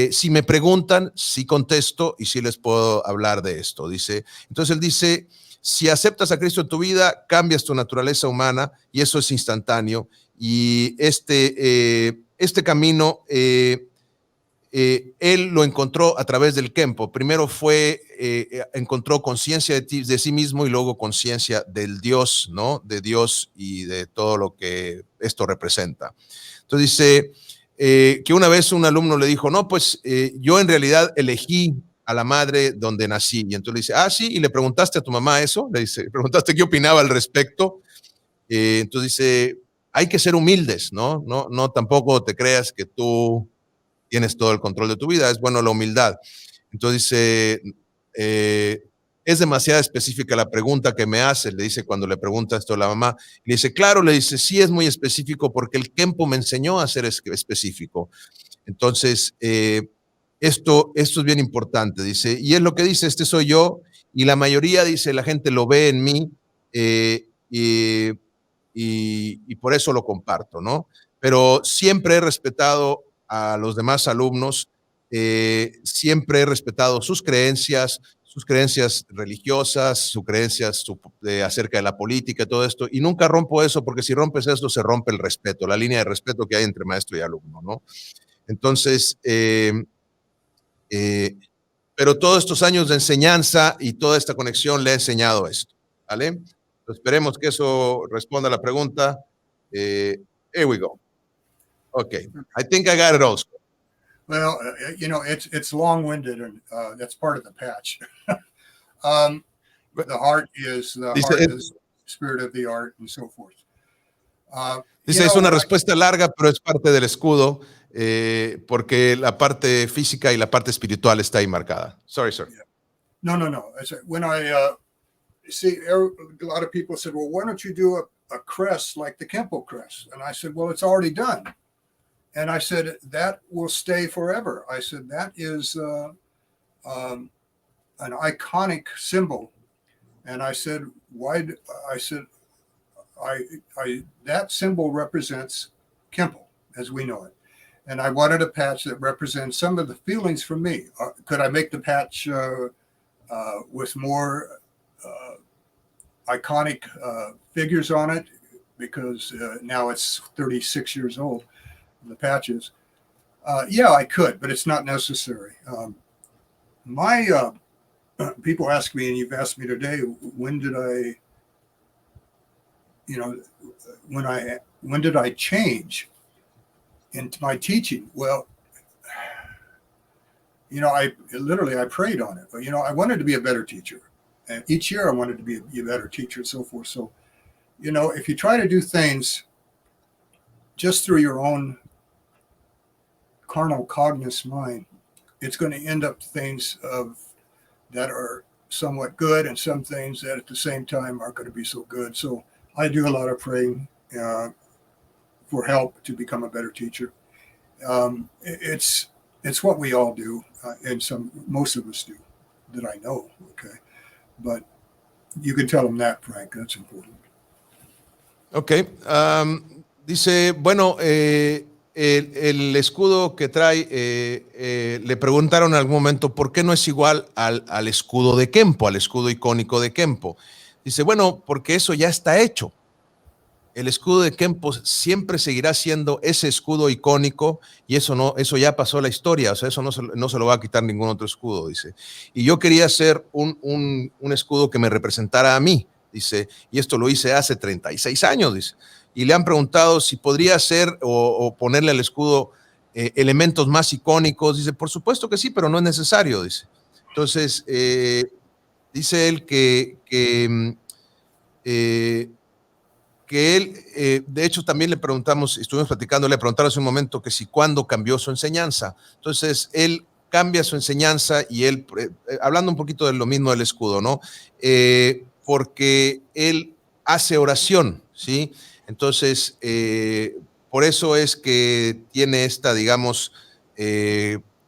si me preguntan, sí contesto y sí les puedo hablar de esto, dice. Entonces él dice, si aceptas a Cristo en tu vida, cambias tu naturaleza humana y eso es instantáneo. Y este camino él lo encontró a través del KENPO. Primero encontró conciencia de sí mismo y luego conciencia del Dios, ¿no? De Dios y de todo lo que esto representa. Entonces dice que una vez un alumno le dijo, no, pues yo en realidad elegí a la madre donde nací. Y entonces le dice, ah, sí, y le preguntaste a tu mamá eso, le dice, preguntaste qué opinaba al respecto. Entonces dice, hay que ser humildes, ¿no? No tampoco te creas que tú tienes todo el control de tu vida, es bueno la humildad. Entonces dice, es demasiado específica la pregunta que me hace, le dice cuando le pregunta esto a la mamá, le dice, claro, le dice, sí es muy específico porque el KENPO me enseñó a ser específico. Entonces, esto es bien importante, dice, y es lo que dice, este soy yo, y la mayoría, dice, la gente lo ve en mí, y por eso lo comparto, ¿no? Pero siempre he respetado a los demás alumnos, siempre he respetado sus creencias religiosas, sus creencias acerca de la política y todo esto, y nunca rompo eso, porque si rompes esto se rompe el respeto, la línea de respeto que hay entre maestro y alumno, ¿no? Entonces, pero todos estos años de enseñanza y toda esta conexión le ha enseñado esto, ¿vale? Entonces, esperemos que eso responda a la pregunta. Here we go. Okay, I think I got it also. Well, it's long-winded, and that's part of the patch. um, the heart is Dice, spirit of the art, and so forth. Dice, es una respuesta larga, pero es parte del escudo, porque la parte física y la parte espiritual está ahí marcada. Sorry, sir. Yeah. No. When I see a lot of people said, well, why don't you do a crest like the KENPO crest? And I said, well, it's already done. And I said, that will stay forever. I said, that is an iconic symbol. And I said, why? I said, that symbol represents KENPO as we know it. And I wanted a patch that represents some of the feelings from me. Could I make the patch with more iconic figures on it? Because now it's 36 years old, the patches. Yeah, I could, but it's not necessary. People ask me, and you've asked me today, when did I change into my teaching? Well, I prayed on it. But, I wanted to be a better teacher. And each year I wanted to be a better teacher and so forth. So, if you try to do things just through your own carnal cognizant mind, it's going to end up things that are somewhat good and some things that at the same time aren't going to be so good. So I do a lot of praying for help to become a better teacher. It's what we all do, and most of us do that I know. Okay, but you can tell them that, Frank. That's important. Okay. Dice, bueno, el escudo que trae, le preguntaron en algún momento por qué no es igual al escudo de KENPO, al escudo icónico de KENPO. Dice, bueno, porque eso ya está hecho. El escudo de KENPO siempre seguirá siendo ese escudo icónico y eso ya pasó la historia, o sea, eso no se lo va a quitar ningún otro escudo, dice. Y yo quería hacer un escudo que me representara a mí, dice, y esto lo hice hace 36 años, dice. Y le han preguntado si podría hacer o ponerle al escudo elementos más icónicos. Dice, por supuesto que sí, pero no es necesario, dice. Entonces, dice él que él, de hecho, también le preguntamos, estuvimos platicando, le preguntaron hace un momento que si cuándo cambió su enseñanza. Entonces, él cambia su enseñanza y él, hablando un poquito de lo mismo del escudo, ¿no? Porque él hace oración, ¿sí? Entonces, por eso es que tiene esta, digamos,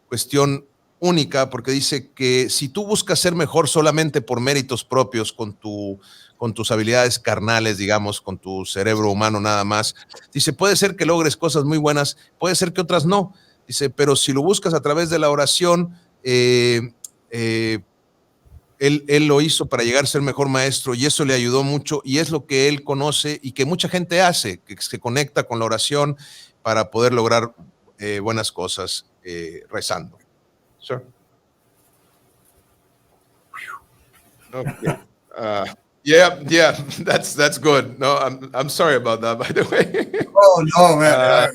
cuestión única, porque dice que si tú buscas ser mejor solamente por méritos propios con tus habilidades carnales, digamos, con tu cerebro humano nada más. Dice, puede ser que logres cosas muy buenas, puede ser que otras no. Dice, pero si lo buscas a través de la oración, él lo hizo para llegar a ser mejor maestro y eso le ayudó mucho y es lo que él conoce y que mucha gente hace, que se conecta con la oración para poder lograr buenas cosas rezando. Sure. Okay. Yeah, that's good. No, I'm sorry about that, by the way. Oh no, man! I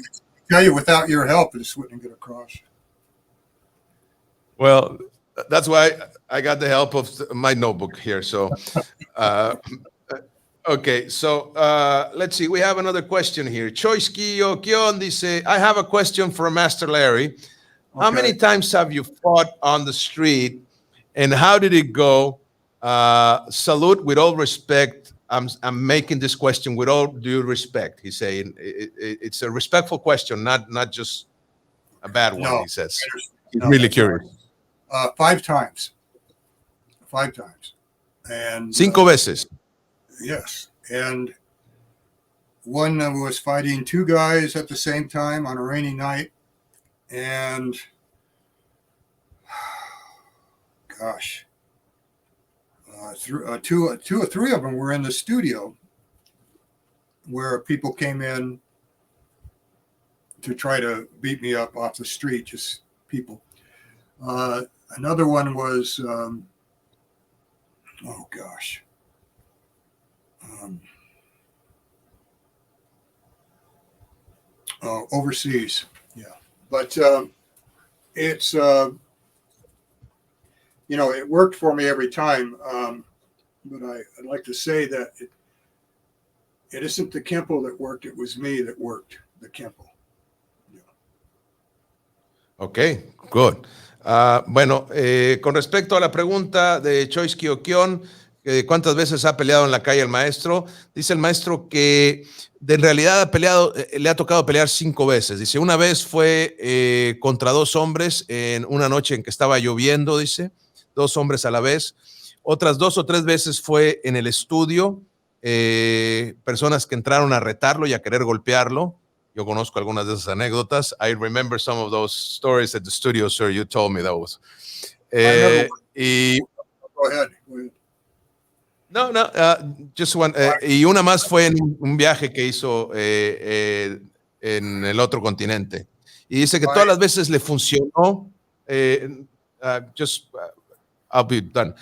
tell you, without your help, this wouldn't get across. Well, that's why I got the help of my notebook here. So, okay. So let's see. We have another question here. Choice Kiyo Kion dice, I have a question for Master Larry. How many times have you fought on the street, and how did it go? Salute with all respect. I'm making this question with all due respect. He's saying it's a respectful question, not just a bad one. He says he's really curious. 5 times. 5 times. And 5 veces. Yes, and one was fighting 2 guys at the same time on a rainy night, and gosh. 2 or 3 of them were in the studio where people came in to try to beat me up off the street, just people. Another one was, oh gosh. Overseas. Yeah. But it's, it worked for me every time. But I'd like to say that it isn't the KENPO that worked, it was me that worked the KENPO. Ok, good. Bueno, con respecto a la pregunta de Choice Kiokion, ¿cuántas veces ha peleado en la calle el maestro? Dice el maestro que en realidad ha peleado, le ha tocado pelear 5 veces. Dice, una vez fue contra 2 hombres en una noche en que estaba lloviendo, dice, 2 hombres a la vez. Otras 2 o 3 veces fue en el estudio, personas que entraron a retarlo y a querer golpearlo. Yo conozco algunas de esas anécdotas. I remember some of those stories at the studio, sir. You told me those. Y Go ahead. no, just one. Y una más fue en un viaje que hizo en el otro continente. Y dice que todas las veces le funcionó. I'll be done.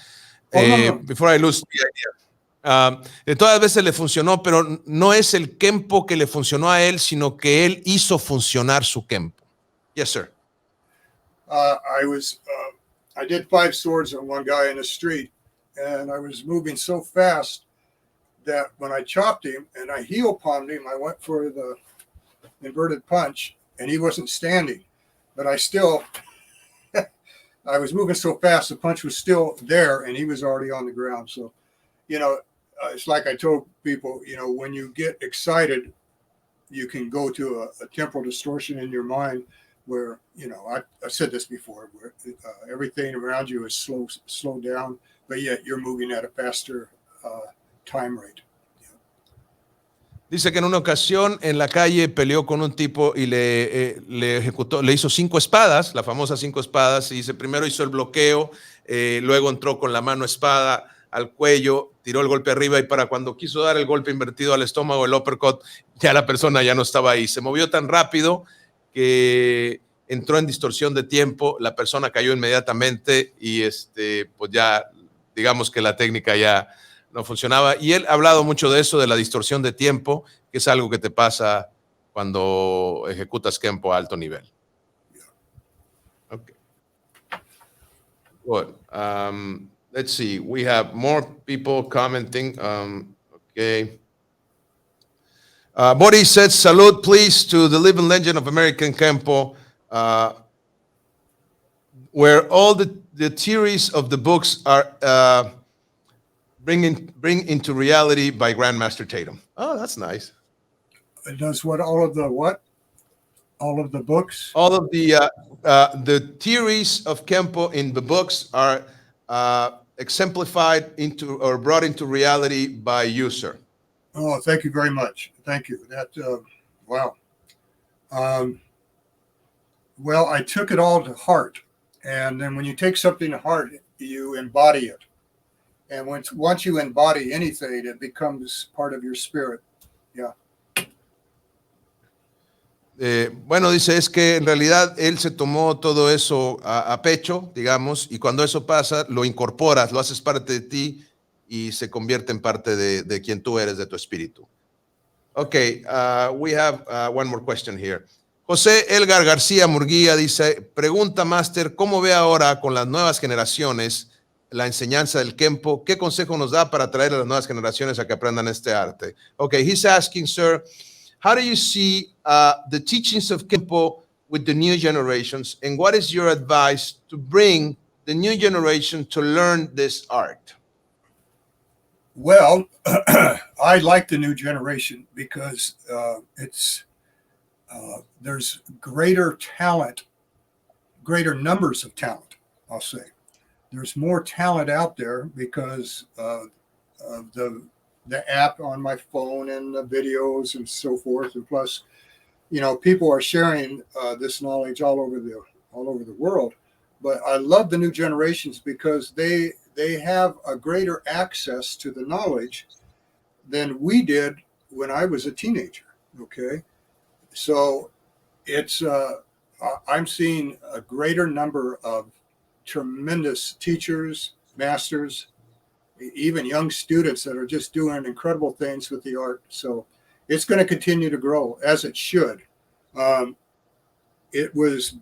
Before I lose the idea. De todas las veces le funcionó, pero no es el KENPO que le funcionó a él, sino que él hizo funcionar su KENPO. Yes, sir. I did 5 swords on one guy in the street, and I was moving so fast that when I chopped him and I heel palmed him, I went for the inverted punch, and he wasn't standing. But I was moving so fast, the punch was still there, and he was already on the ground. So, it's like I told people, when you get excited, you can go to a temporal distortion in your mind where, I've said this before, where everything around you is slowed down, but yet you're moving at a faster time rate. Dice que en una ocasión en la calle peleó con un tipo y le ejecutó, le hizo 5 espadas, la famosa 5 espadas, y dice, primero hizo el bloqueo, luego entró con la mano espada al cuello, tiró el golpe arriba y para cuando quiso dar el golpe invertido al estómago, el uppercut, ya la persona ya no estaba ahí. Se movió tan rápido que entró en distorsión de tiempo, la persona cayó inmediatamente y pues ya digamos que la técnica ya no funcionaba. Y él ha hablado mucho de eso, de la distorsión de tiempo, que es algo que te pasa cuando ejecutas KENPO a alto nivel. Okay. Good. Let's see. We have more people commenting. Okay. Boris says, salute, please, to the living legend of American KENPO, where all the theories of the books are bring into reality by Grandmaster Tatum. Oh, that's nice. It does what? All of the what? All of the books? All of the theories of KENPO in the books are exemplified into or brought into reality by you, sir. Oh, thank you very much. Thank you. Wow. Well, I took it all to heart. And then when you take something to heart, you embody it. And once you embody anything, it becomes part of your spirit. Yeah. Bueno, dice, es que en realidad él se tomó todo eso a pecho, digamos, y cuando eso pasa, lo incorporas, lo haces parte de ti y se convierte en parte de quien tú eres, de tu espíritu. Okay, we have one more question here. José Elgar García Murguía dice, pregunta, Master, ¿cómo ve ahora con las nuevas generaciones la enseñanza del KENPO? ¿Qué consejo nos da para traer a las nuevas generaciones a que aprendan este arte? Okay, he's asking, sir, how do you see the teachings of KENPO with the new generations, and what is your advice to bring the new generation to learn this art? Well, I like the new generation because there's greater talent, greater numbers of talent, I'll say. There's more talent out there because of the app on my phone and the videos and so forth. And plus, people are sharing this knowledge all over the world. But I love the new generations because they have a greater access to the knowledge than we did when I was a teenager. Okay, so it's I'm seeing a greater number of tremendous teachers, masters, even young students that are just doing incredible things with the art. So it's going to continue to grow, as it should. It was,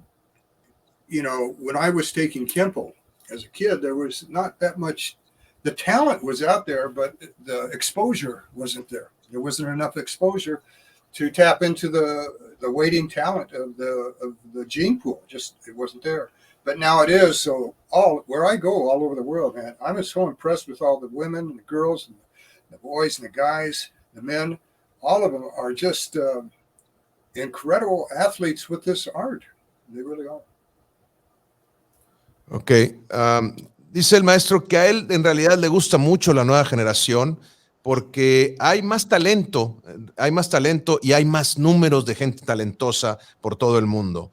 when I was taking KENPO as a kid, there was not that much. The talent was out there, but the exposure wasn't there. There wasn't enough exposure to tap into the waiting talent of the gene pool. Just it wasn't there. But now it is. So where I go all over the world, man, I'm so impressed with all the women and the girls and the boys and the guys, the men. All of them are just incredible athletes with this art. They really are. Ok. Dice el maestro que a él en realidad le gusta mucho la nueva generación porque hay más talento y hay más números de gente talentosa por todo el mundo.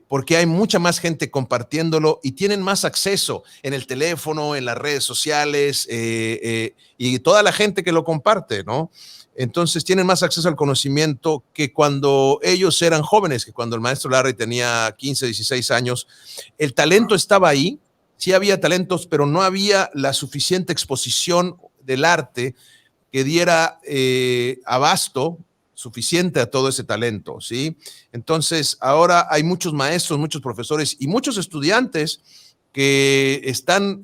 Porque hay mucha más gente compartiéndolo y tienen más acceso en el teléfono, en las redes sociales y toda la gente que lo comparte, ¿no? Entonces tienen más acceso al conocimiento que cuando ellos eran jóvenes, que cuando el maestro Larry tenía 15, 16 años. El talento estaba ahí, sí había talentos, pero no había la suficiente exposición del arte que diera abasto suficiente a todo ese talento, ¿sí? Entonces, ahora hay muchos maestros, muchos profesores y muchos estudiantes que están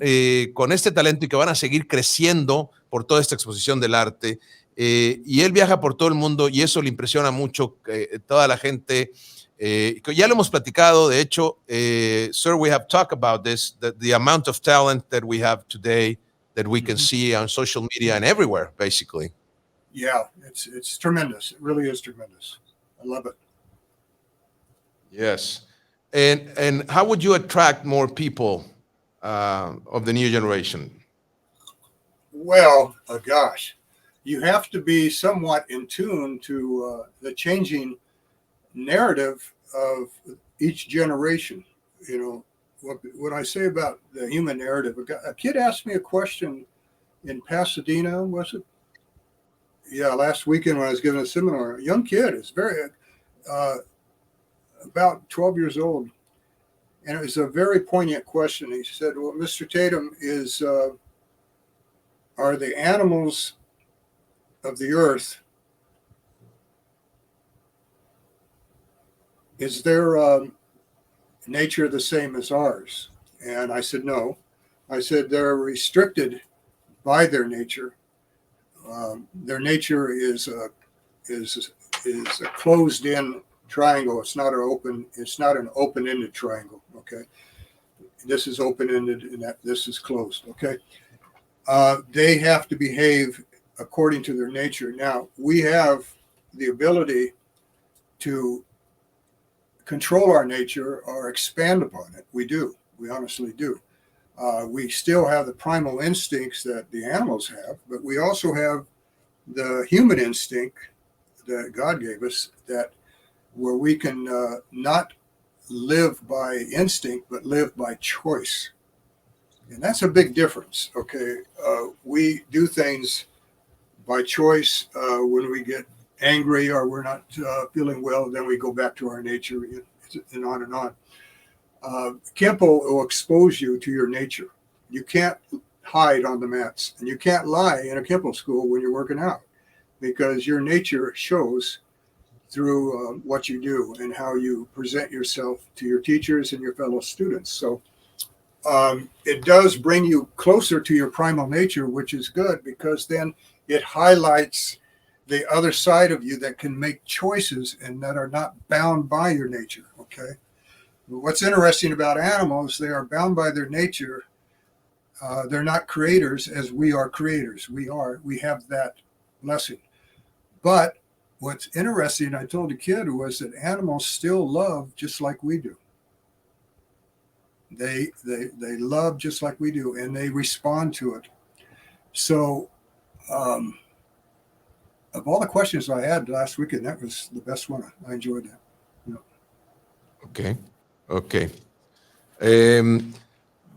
con este talento y que van a seguir creciendo por toda esta exposición del arte. Y él viaja por todo el mundo y eso le impresiona mucho toda la gente. Ya lo hemos platicado, de hecho, sir, we have talked about this, the amount of talent that we have today that we can see on social media and everywhere, basically. Yeah, it's tremendous. It really is tremendous. I love it. Yes. And how would you attract more people of the new generation? Well, gosh, you have to be somewhat in tune to the changing narrative of each generation. What I say about the human narrative, a kid asked me a question in Pasadena, was it? Yeah, last weekend when I was giving a seminar. A young kid is very about 12 years old, and it was a very poignant question. He said, well, Mr. Tatum, are the animals of the earth, is their nature the same as ours? And I said, no. I said, they're restricted by their nature. Their nature is a closed-in triangle. It's not an open-ended triangle. Okay, this is open-ended and this is closed. Okay, they have to behave according to their nature. Now we have the ability to control our nature or expand upon it. We do. We honestly do. We still have the primal instincts that the animals have, but we also have the human instinct that God gave us, that where we can not live by instinct, but live by choice. And that's a big difference. Okay. We do things by choice. When we get angry or we're not feeling well, then we go back to our nature, and on and on. KENPO will expose you to your nature. You can't hide on the mats, and you can't lie in a KENPO school when you're working out, because your nature shows through what you do and how you present yourself to your teachers and your fellow students. So it does bring you closer to your primal nature, which is good, because then it highlights the other side of you that can make choices and that are not bound by your nature. Okay. What's interesting about animals, they are bound by their nature. They're not creators as we are creators. We have that blessing. But what's interesting, I told the kid, was that animals still love just like we do. They love just like we do, and they respond to it. So of all the questions I had last weekend, that was the best one. I enjoyed that. Ok.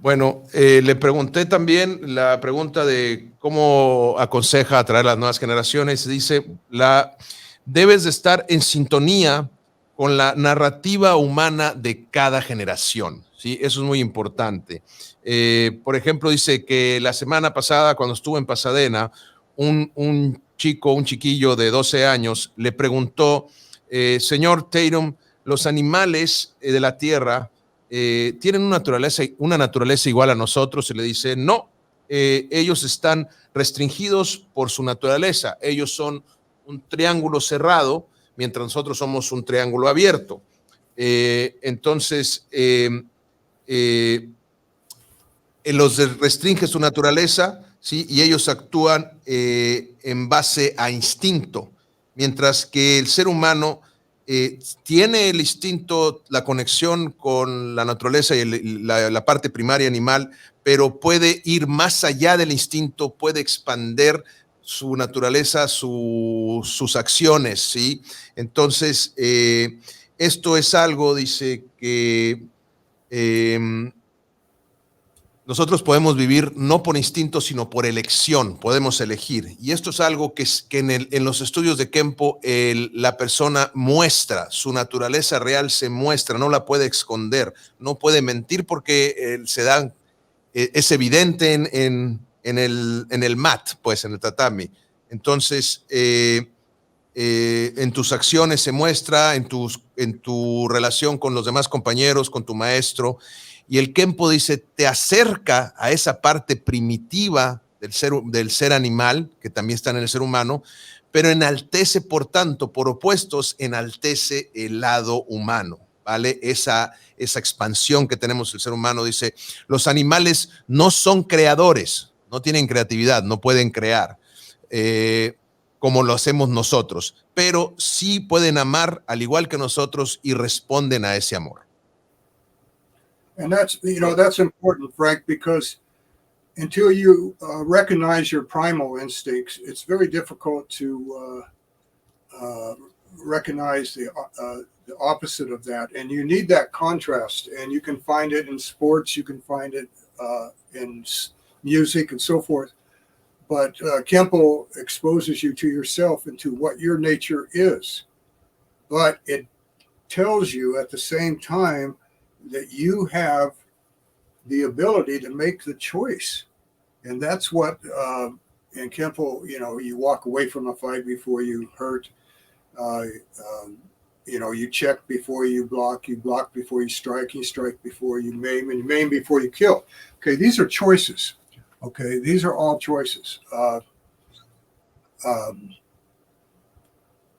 Bueno, le pregunté también la pregunta de cómo aconseja atraer a las nuevas generaciones. Dice, debes de estar en sintonía con la narrativa humana de cada generación, ¿sí? Eso es muy importante. Por ejemplo, dice que la semana pasada, cuando estuvo en Pasadena, un chiquillo de 12 años, le preguntó, señor Tatum, los animales de la tierra tienen una naturaleza igual a nosotros, y le dice, no, ellos están restringidos por su naturaleza, ellos son un triángulo cerrado, mientras nosotros somos un triángulo abierto. Entonces, los restringe su naturaleza, ¿sí? Y ellos actúan en base a instinto, mientras que el ser humano tiene el instinto, la conexión con la naturaleza y la parte primaria animal, pero puede ir más allá del instinto, puede expander su naturaleza, sus acciones, ¿sí? Entonces, esto es algo, dice, que nosotros podemos vivir no por instinto, sino por elección, podemos elegir. Y esto es algo que en los estudios de KENPO la persona muestra, su naturaleza real se muestra, no la puede esconder, no puede mentir porque es evidente en el mat, pues en el tatami. Entonces, en tus acciones se muestra, en tu relación con los demás compañeros, con tu maestro. Y el KENPO dice, te acerca a esa parte primitiva del ser animal, que también está en el ser humano, pero enaltece, por tanto, por opuestos, enaltece el lado humano, ¿vale? Esa expansión que tenemos el ser humano, dice, los animales no son creadores, no tienen creatividad, no pueden crear. Como lo hacemos nosotros, pero sí pueden amar al igual que nosotros y responden a ese amor. And that's important, Frank, because until you recognize your primal instincts, it's very difficult to recognize the opposite of that. And you need that contrast. And you can find it in sports, you can find it in music and so forth. But KENPO exposes you to yourself and to what your nature is. But it tells you at the same time that you have the ability to make the choice. And that's what in KENPO, you walk away from a fight before you hurt. You check before you block before you strike before you maim, and you maim before you kill. Okay, these are choices. Okay, these are all choices.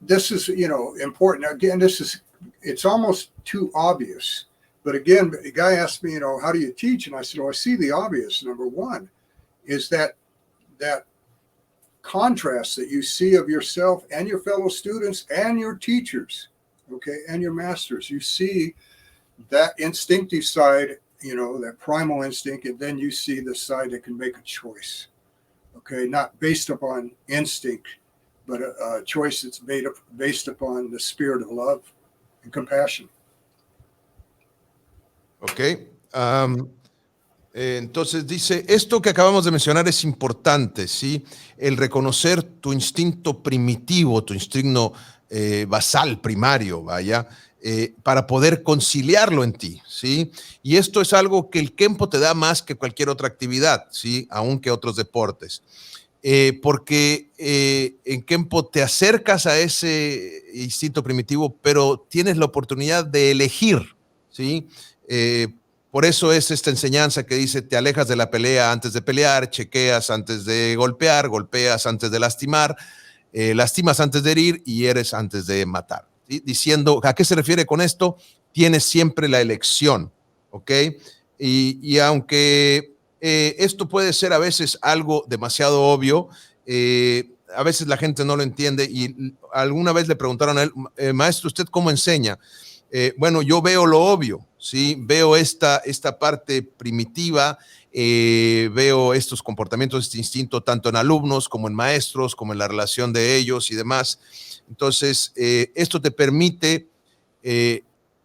This is, important. Again, it's almost too obvious. But again, the guy asked me, how do you teach? And I said, I see the obvious. Number one is that contrast that you see of yourself and your fellow students and your teachers, okay, and your masters. You see that instinctive side, that primal instinct, and then you see the side that can make a choice, okay, not based upon instinct, but a choice that's based upon the spirit of love and compassion. Ok. Entonces dice, esto que acabamos de mencionar es importante, ¿sí? El reconocer tu instinto primitivo, tu instinto basal, primario, vaya, para poder conciliarlo en ti, ¿sí? Y esto es algo que el KENPO te da más que cualquier otra actividad, ¿sí? Aún que otros deportes. Porque en KENPO te acercas a ese instinto primitivo, pero tienes la oportunidad de elegir, ¿sí? Por eso es esta enseñanza que dice, te alejas de la pelea antes de pelear, chequeas antes de golpear, golpeas antes de lastimar, lastimas antes de herir y eres antes de matar. ¿Sí? Diciendo, ¿a qué se refiere con esto? Tienes siempre la elección, ¿ok? Y aunque esto puede ser a veces algo demasiado obvio, a veces la gente no lo entiende y alguna vez le preguntaron a él, maestro, ¿usted cómo enseña? Bueno, yo veo lo obvio, ¿sí? Veo esta parte primitiva, veo estos comportamientos, este instinto, tanto en alumnos como en maestros, como en la relación de ellos y demás. Entonces, esto te permite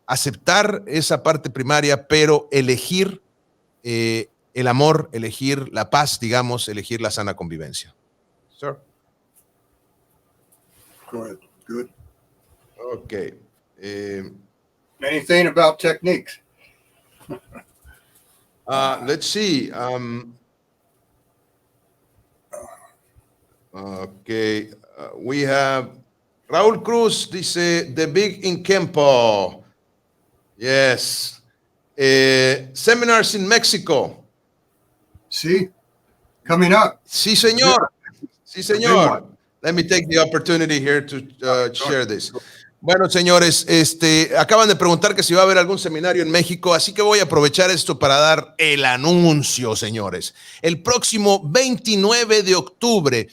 aceptar esa parte primaria, pero elegir el amor, elegir la paz, digamos, elegir la sana convivencia. Sir. Go ahead. Good. Ok. Anything about techniques? Let's see. Okay, we have Raúl Cruz dice the big in KENPO. Yes. Seminars in Mexico. See, coming up. Sí, señor. Sí, The big señor. one. Let me take the opportunity here to share this. Bueno, señores, acaban de preguntar que si va a haber algún seminario en México, así que voy a aprovechar esto para dar el anuncio, señores. El próximo 29 de octubre,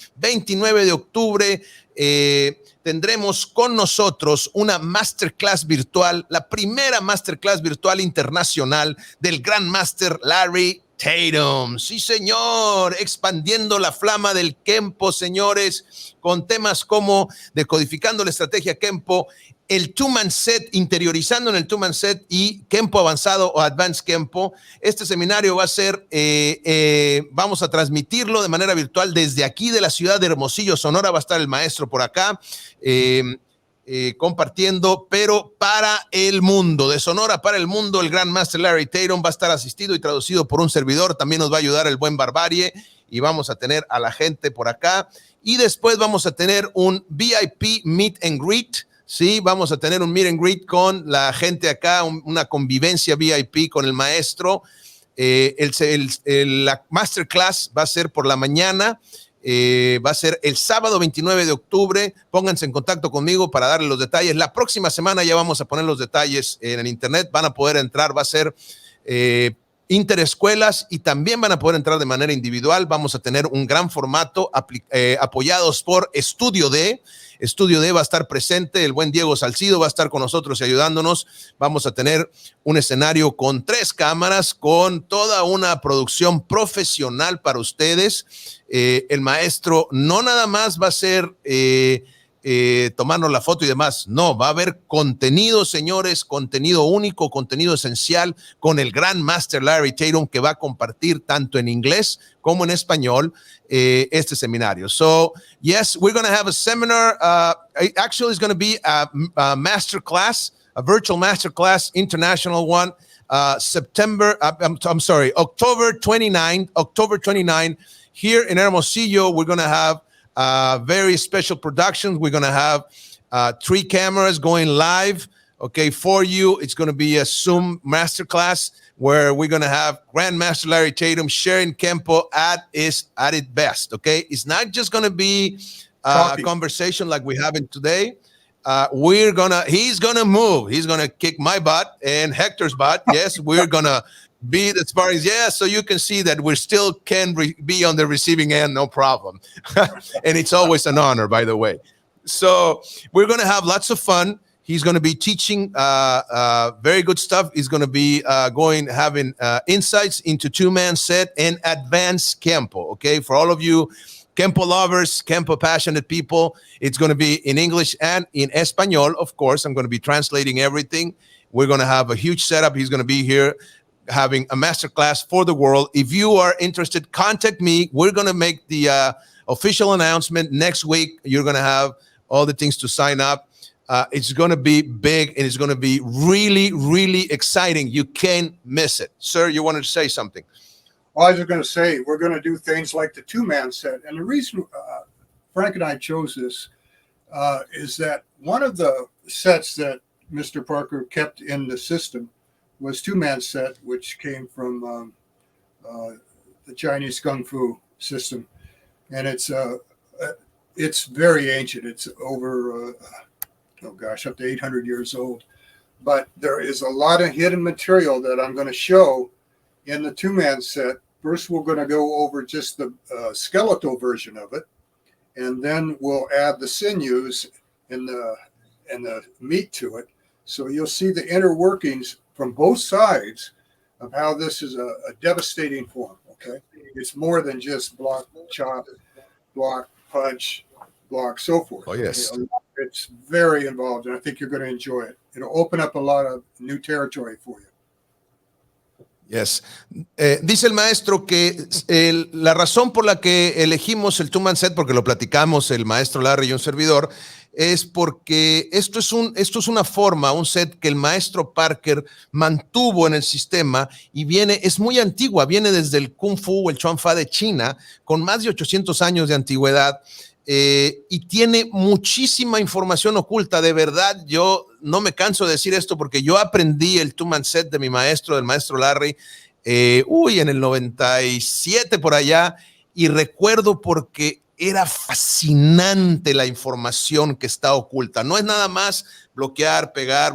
tendremos con nosotros una masterclass virtual, la primera masterclass virtual internacional del Gran Master Larry Tatum. Sí, señor, expandiendo la flama del KENPO, señores, con temas como decodificando la estrategia KENPO, el two-man set, interiorizando en el two-man set y KENPO avanzado o advanced KENPO. Este seminario va a ser, vamos a transmitirlo de manera virtual desde aquí de la ciudad de Hermosillo, Sonora. Va a estar el maestro por acá. Compartiendo, pero para el mundo, de Sonora para el mundo, el Gran Master Larry Tatum va a estar asistido y traducido por un servidor. También nos va a ayudar el buen Barbarie y vamos a tener a la gente por acá. Y después vamos a tener un VIP meet and greet. Sí, vamos a tener un meet and greet con la gente acá, una convivencia VIP con el maestro. La masterclass va a ser por la mañana. Va a ser el sábado 29 de octubre. Pónganse en contacto conmigo para darles los detalles. La próxima semana ya vamos a poner los detalles en el internet. Van a poder entrar, va a ser interescuelas y también van a poder entrar de manera individual. Vamos a tener un gran formato apoyados por Estudio D. Estudio D va a estar presente, el buen Diego Salcido va a estar con nosotros y ayudándonos. Vamos a tener un escenario con 3 cámaras, con toda una producción profesional para ustedes. El maestro no nada más va a ser tomarnos la foto y demás. No, va a haber contenido, señores, contenido único, contenido esencial con el Gran Master Larry Tatum, que va a compartir tanto en inglés como en español este seminario. So, yes, we're going to have a seminar. Actually, it's going to be a master class, a virtual master class, international one. October 29, here in Hermosillo. We're going to have very special productions. We're going to have 3 cameras going live, okay, for you. It's going to be a Zoom masterclass where we're going to have Grandmaster Larry Tatum sharing KENPO at its best, okay? It's not just going to be a conversation like we have today. He's gonna move. He's gonna kick my butt and Hector's butt. Yes, we're gonna be the sparring. Yeah, so you can see that we still can be on the receiving end, no problem. And it's always an honor, by the way. So we're gonna have lots of fun. He's going to be teaching very good stuff. He's going to be having insights into two-man set and advanced KENPO. Okay, for all of you KENPO lovers, KENPO passionate people, it's going to be in English and in Espanol, of course. I'm going to be translating everything. We're going to have a huge setup. He's going to be here having a masterclass for the world. If you are interested, contact me. We're going to make the official announcement next week. You're going to have all the things to sign up. It's going to be big and it's going to be really, really exciting. You can't miss it. Sir, you wanted to say something? Well, I was going to say, we're going to do things like the two-man set. And the reason Frank and I chose this is that one of the sets that Mr. Parker kept in the system was two-man set, which came from the Chinese Kung Fu system. And it's very ancient. It's over, up to 800 years old. But there is a lot of hidden material that I'm going to show in the two-man set. First, we're going to go over just the skeletal version of it, and then we'll add the sinews and the meat to it. So you'll see the inner workings from both sides of how this is a devastating form. Okay, it's more than just block, chop, block, punch, block, so forth. Oh yes, it's very involved, and I think you're going to enjoy it. It'll open up a lot of new territory for you. Yes. Dice el maestro que la razón por la que elegimos el two-man set, porque lo platicamos el maestro Larry y un servidor, es porque esto es una forma, un set que el maestro Parker mantuvo en el sistema y es muy antigua, viene desde el Kung Fu o el Chuan Fa de China, con más de 800 años de antigüedad. Y tiene muchísima información oculta. De verdad, yo no me canso de decir esto porque yo aprendí el two-man set de mi maestro, del maestro Larry, en el 97 por allá, y recuerdo porque era fascinante la información que está oculta. No es nada más bloquear, pegar,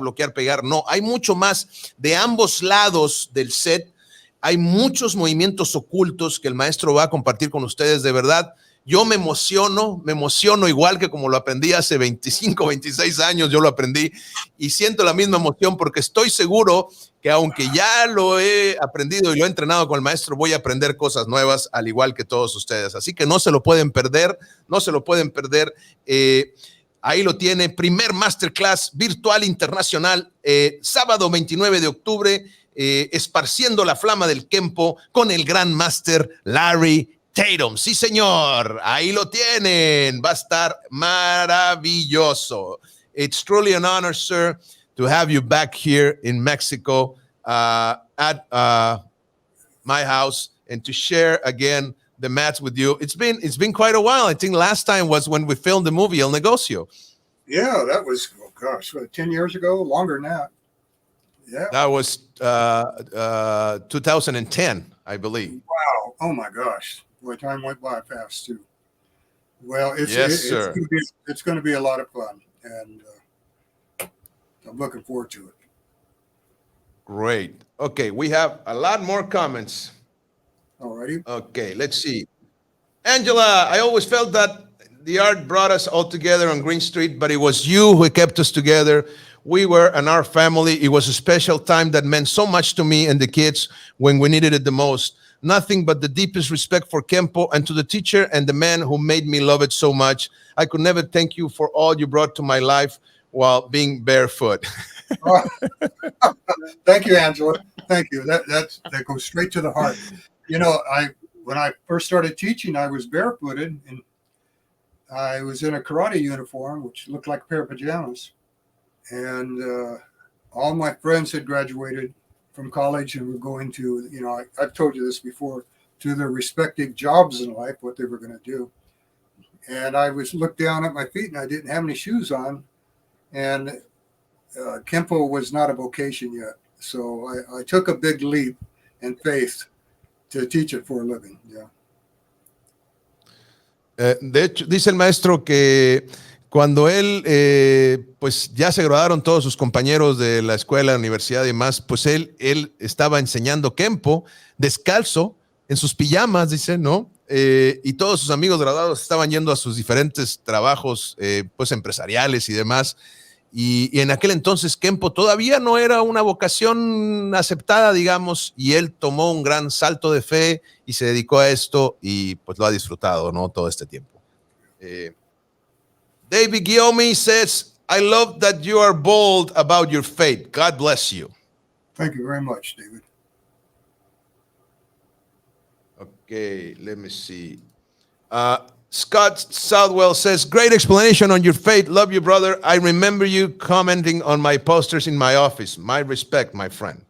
no, hay mucho más de ambos lados del set. Hay muchos movimientos ocultos que el maestro va a compartir con ustedes. De verdad, yo me emociono igual que como lo aprendí hace 25, 26 años, yo lo aprendí y siento la misma emoción porque estoy seguro que aunque ya lo he aprendido y lo he entrenado con el maestro, voy a aprender cosas nuevas al igual que todos ustedes. Así que no se lo pueden perder, no se lo pueden perder. Ahí lo tiene, primer masterclass virtual internacional, sábado 29 de octubre, esparciendo la flama del Kenpo con el gran master Larry Tatum. Sí, señor, ahí lo tienen. Va a estar maravilloso. It's truly an honor, sir, to have you back here in Mexico at my house and to share again the mats with you. It's been quite a while. I think last time was when we filmed the movie El Negocio. Yeah, that was, oh gosh, what, 10 years ago, longer than that. Yeah. That was 2010, I believe. Wow. Oh my gosh. Boy, time went by fast too. Well, Sir. It's going to be a lot of fun, and I'm looking forward to it. Great. Okay, we have a lot more comments. Alrighty. Okay, let's see. Angela, I always felt that the art brought us all together on Green Street, but it was you who kept us together. We were and our family. It was a special time that meant so much to me and the kids when we needed it the most. Nothing but the deepest respect for Kenpo and to the teacher and the man who made me love it so much. I could never thank you for all you brought to my life while being barefoot. Thank you, Angela. Thank you. That goes straight to the heart. You know, when I first started teaching, I was barefooted and I was in a karate uniform, which looked like a pair of pajamas. And all my friends had graduated from college and were going to, you know, I've told you this before, to their respective jobs in life, what they were going to do. And I was looked down at my feet and I didn't have any shoes on. And Kenpo was not a vocation yet. So I took a big leap in faith to teach it for a living. Yeah. De hecho, dice el maestro que cuando él, pues ya se graduaron todos sus compañeros de la escuela, universidad y demás, pues él estaba enseñando Kenpo descalzo en sus pijamas, dice, ¿no? Y todos sus amigos graduados estaban yendo a sus diferentes trabajos, pues empresariales y demás. Y en aquel entonces Kenpo todavía no era una vocación aceptada, digamos, y él tomó un gran salto de fe y se dedicó a esto y pues lo ha disfrutado, ¿no? Todo este tiempo. David Guillaume says, I love that you are bold about your faith. God bless you. Thank you very much, David. Okay, let me see. Scott Southwell says, great explanation on your faith. Love you, brother. I remember you commenting on my posters in my office. My respect, my friend.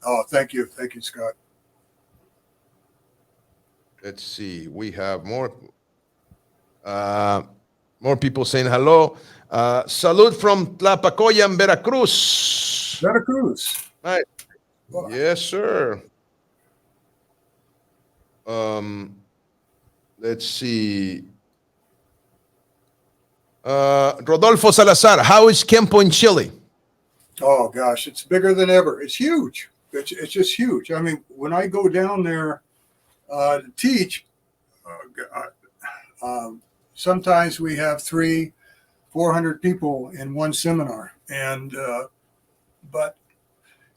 Oh, thank you. Thank you, Scott. Let's see. We have more people saying hello. Salud from Tlapacoyan, Veracruz. Veracruz. Right. Wow. Yes, sir. Let's see. Rodolfo Salazar, how is Kenpo in Chile? Oh gosh, it's bigger than ever. It's huge. It's just huge. I mean, when I go down there to teach, sometimes we have 300-400 people in one seminar, and but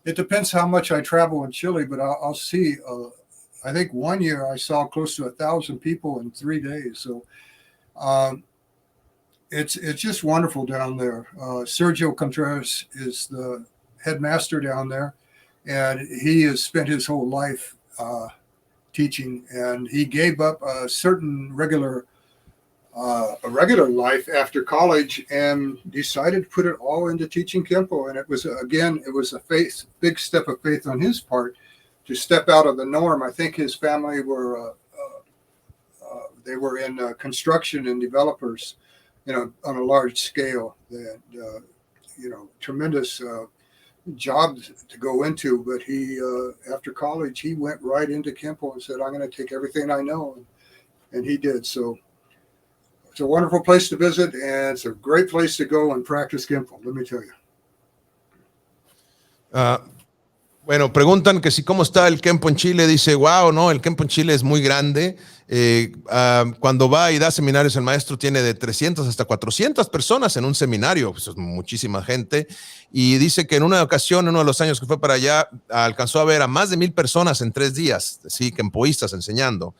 it depends how much I travel in Chile. But I'll see. I think one year I saw close to 1,000 people in 3 days. So it's just wonderful down there. Sergio Contreras is the headmaster down there. and he has spent his whole life teaching, and he gave up a certain regular life after college and decided to put it all into teaching Kenpo. And it was a big step of faith on his part to step out of the norm. I think his family were they were in construction and developers, on a large scale. That tremendous jobs to go into. But he, after college, he went right into Kenpo and said, "I'm going to take everything I know," and he did. So it's a wonderful place to visit, and it's a great place to go and practice Kenpo, let me tell you. Bueno, preguntan que si cómo está el Kenpo en Chile. Dice, wow, no, el Kenpo en Chile es muy grande. Cuando va y da seminarios, el maestro tiene de 300 hasta 400 personas en un seminario. Pues es muchísima gente. Y dice que en una ocasión, en uno de los años que fue para allá, alcanzó a ver a más de 1,000 personas en 3 días, sí, kenpoístas enseñando.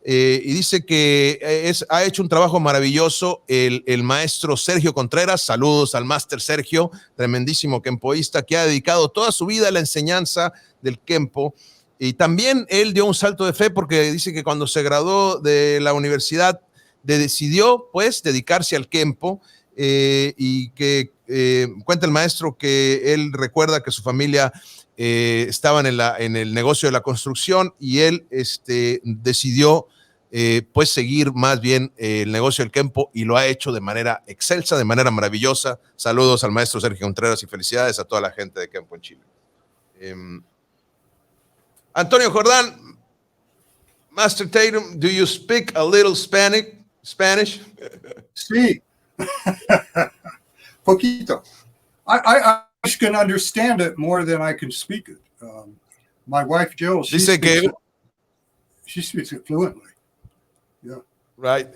Y dice que ha hecho un trabajo maravilloso el maestro Sergio Contreras. Saludos al máster Sergio, tremendísimo kenpoísta que ha dedicado toda su vida a la enseñanza del kenpo. Y también él dio un salto de fe porque dice que cuando se graduó de la universidad decidió pues dedicarse al kenpo, y que cuenta el maestro que él recuerda que su familia estaban en el negocio de la construcción y él decidió pues seguir más bien el negocio del kenpo, y lo ha hecho de manera excelsa, de manera maravillosa. Saludos al maestro Sergio Contreras y felicidades a toda la gente de kenpo en Chile. Antonio Jordán, Master Tatum, do you speak a little Spanish? Sí. Poquito. I can understand it more than I can speak it. My wife Jill, she speaks it fluently. Yeah. Right.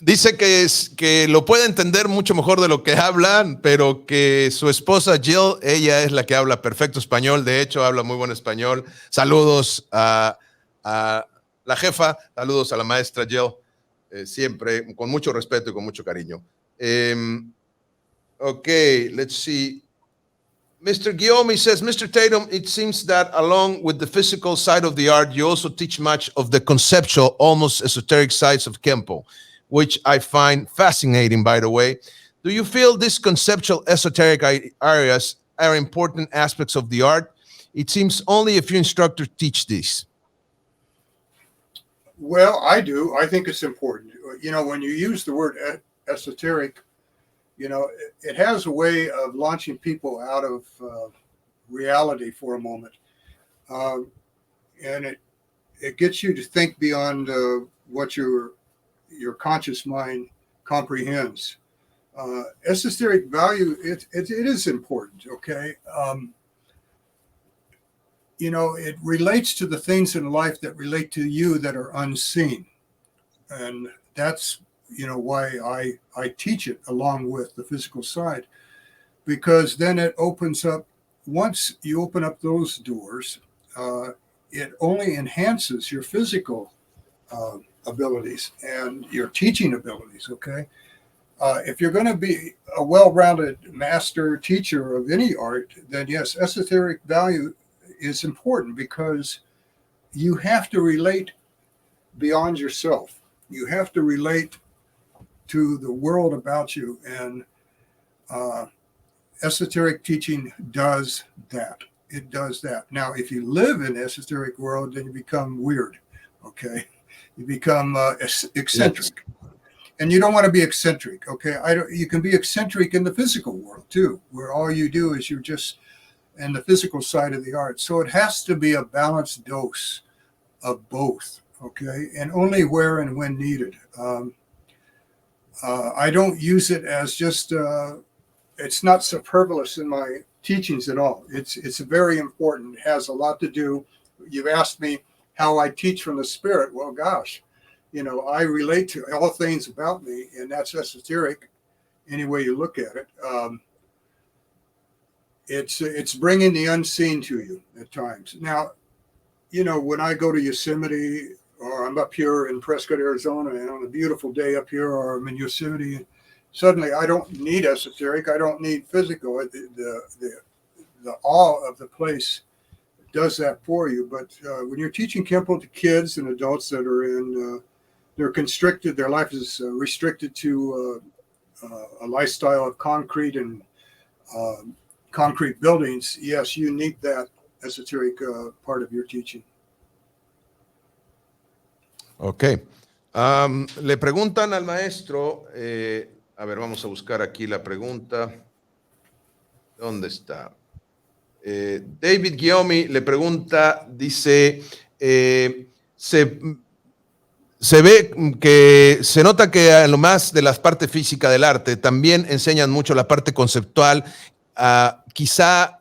Dice que lo puede entender mucho mejor de lo que habla, pero que su esposa Jill, ella es la que habla perfecto español. De hecho, habla muy buen español. Saludos a la jefa, saludos a la maestra Jill, siempre con mucho respeto y con mucho cariño. Okay, let's see. Mr. Guillaume says, Mr. Tatum, it seems that along with the physical side of the art, you also teach much of the conceptual, almost esoteric sides of Kenpo, which I find fascinating, by the way. Do you feel these conceptual, esoteric areas are important aspects of the art? It seems only a few instructors teach these. Well, I do. I think it's important. When you use the word esoteric, it has a way of launching people out of reality for a moment. And it gets you to think beyond what your conscious mind comprehends. Esoteric value, it is important, okay? It relates to the things in life that relate to you that are unseen. And that's why I teach it along with the physical side, because then it opens up, once you open up those doors, it only enhances your physical abilities and your teaching abilities, okay? If you're going to be a well-rounded master teacher of any art, then yes, esoteric value is important, because you have to relate beyond yourself. You have to relate to the world about you, and esoteric teaching does that. It does that. Now, if you live in the esoteric world, then you become weird, okay? You become eccentric. Yes. And you don't want to be eccentric, okay? You can be eccentric in the physical world too, where all you do is you're just in the physical side of the art. So it has to be a balanced dose of both, okay? And only where and when needed. I don't use it as just, it's not superfluous in my teachings at all. It's very important. It has a lot to do. You've asked me how I teach from the spirit. Well, gosh, I relate to all things about me, and that's esoteric any way you look at it. It's bringing the unseen to you at times. Now, when I go to Yosemite, or I'm up here in Prescott, Arizona, and on a beautiful day up here, or I'm in Yosemite, suddenly I don't need esoteric. I don't need physical. The awe of the place does that for you. But when you're teaching Kenpo to kids and adults that are in, they're constricted, their life is restricted to a lifestyle of concrete and concrete buildings, yes, you need that esoteric part of your teaching. Ok. Le preguntan al maestro, a ver, vamos a buscar aquí la pregunta. ¿Dónde está? David Guiomi le pregunta, dice, se ve que se nota que a lo más de la parte física del arte también enseñan mucho la parte conceptual, quizá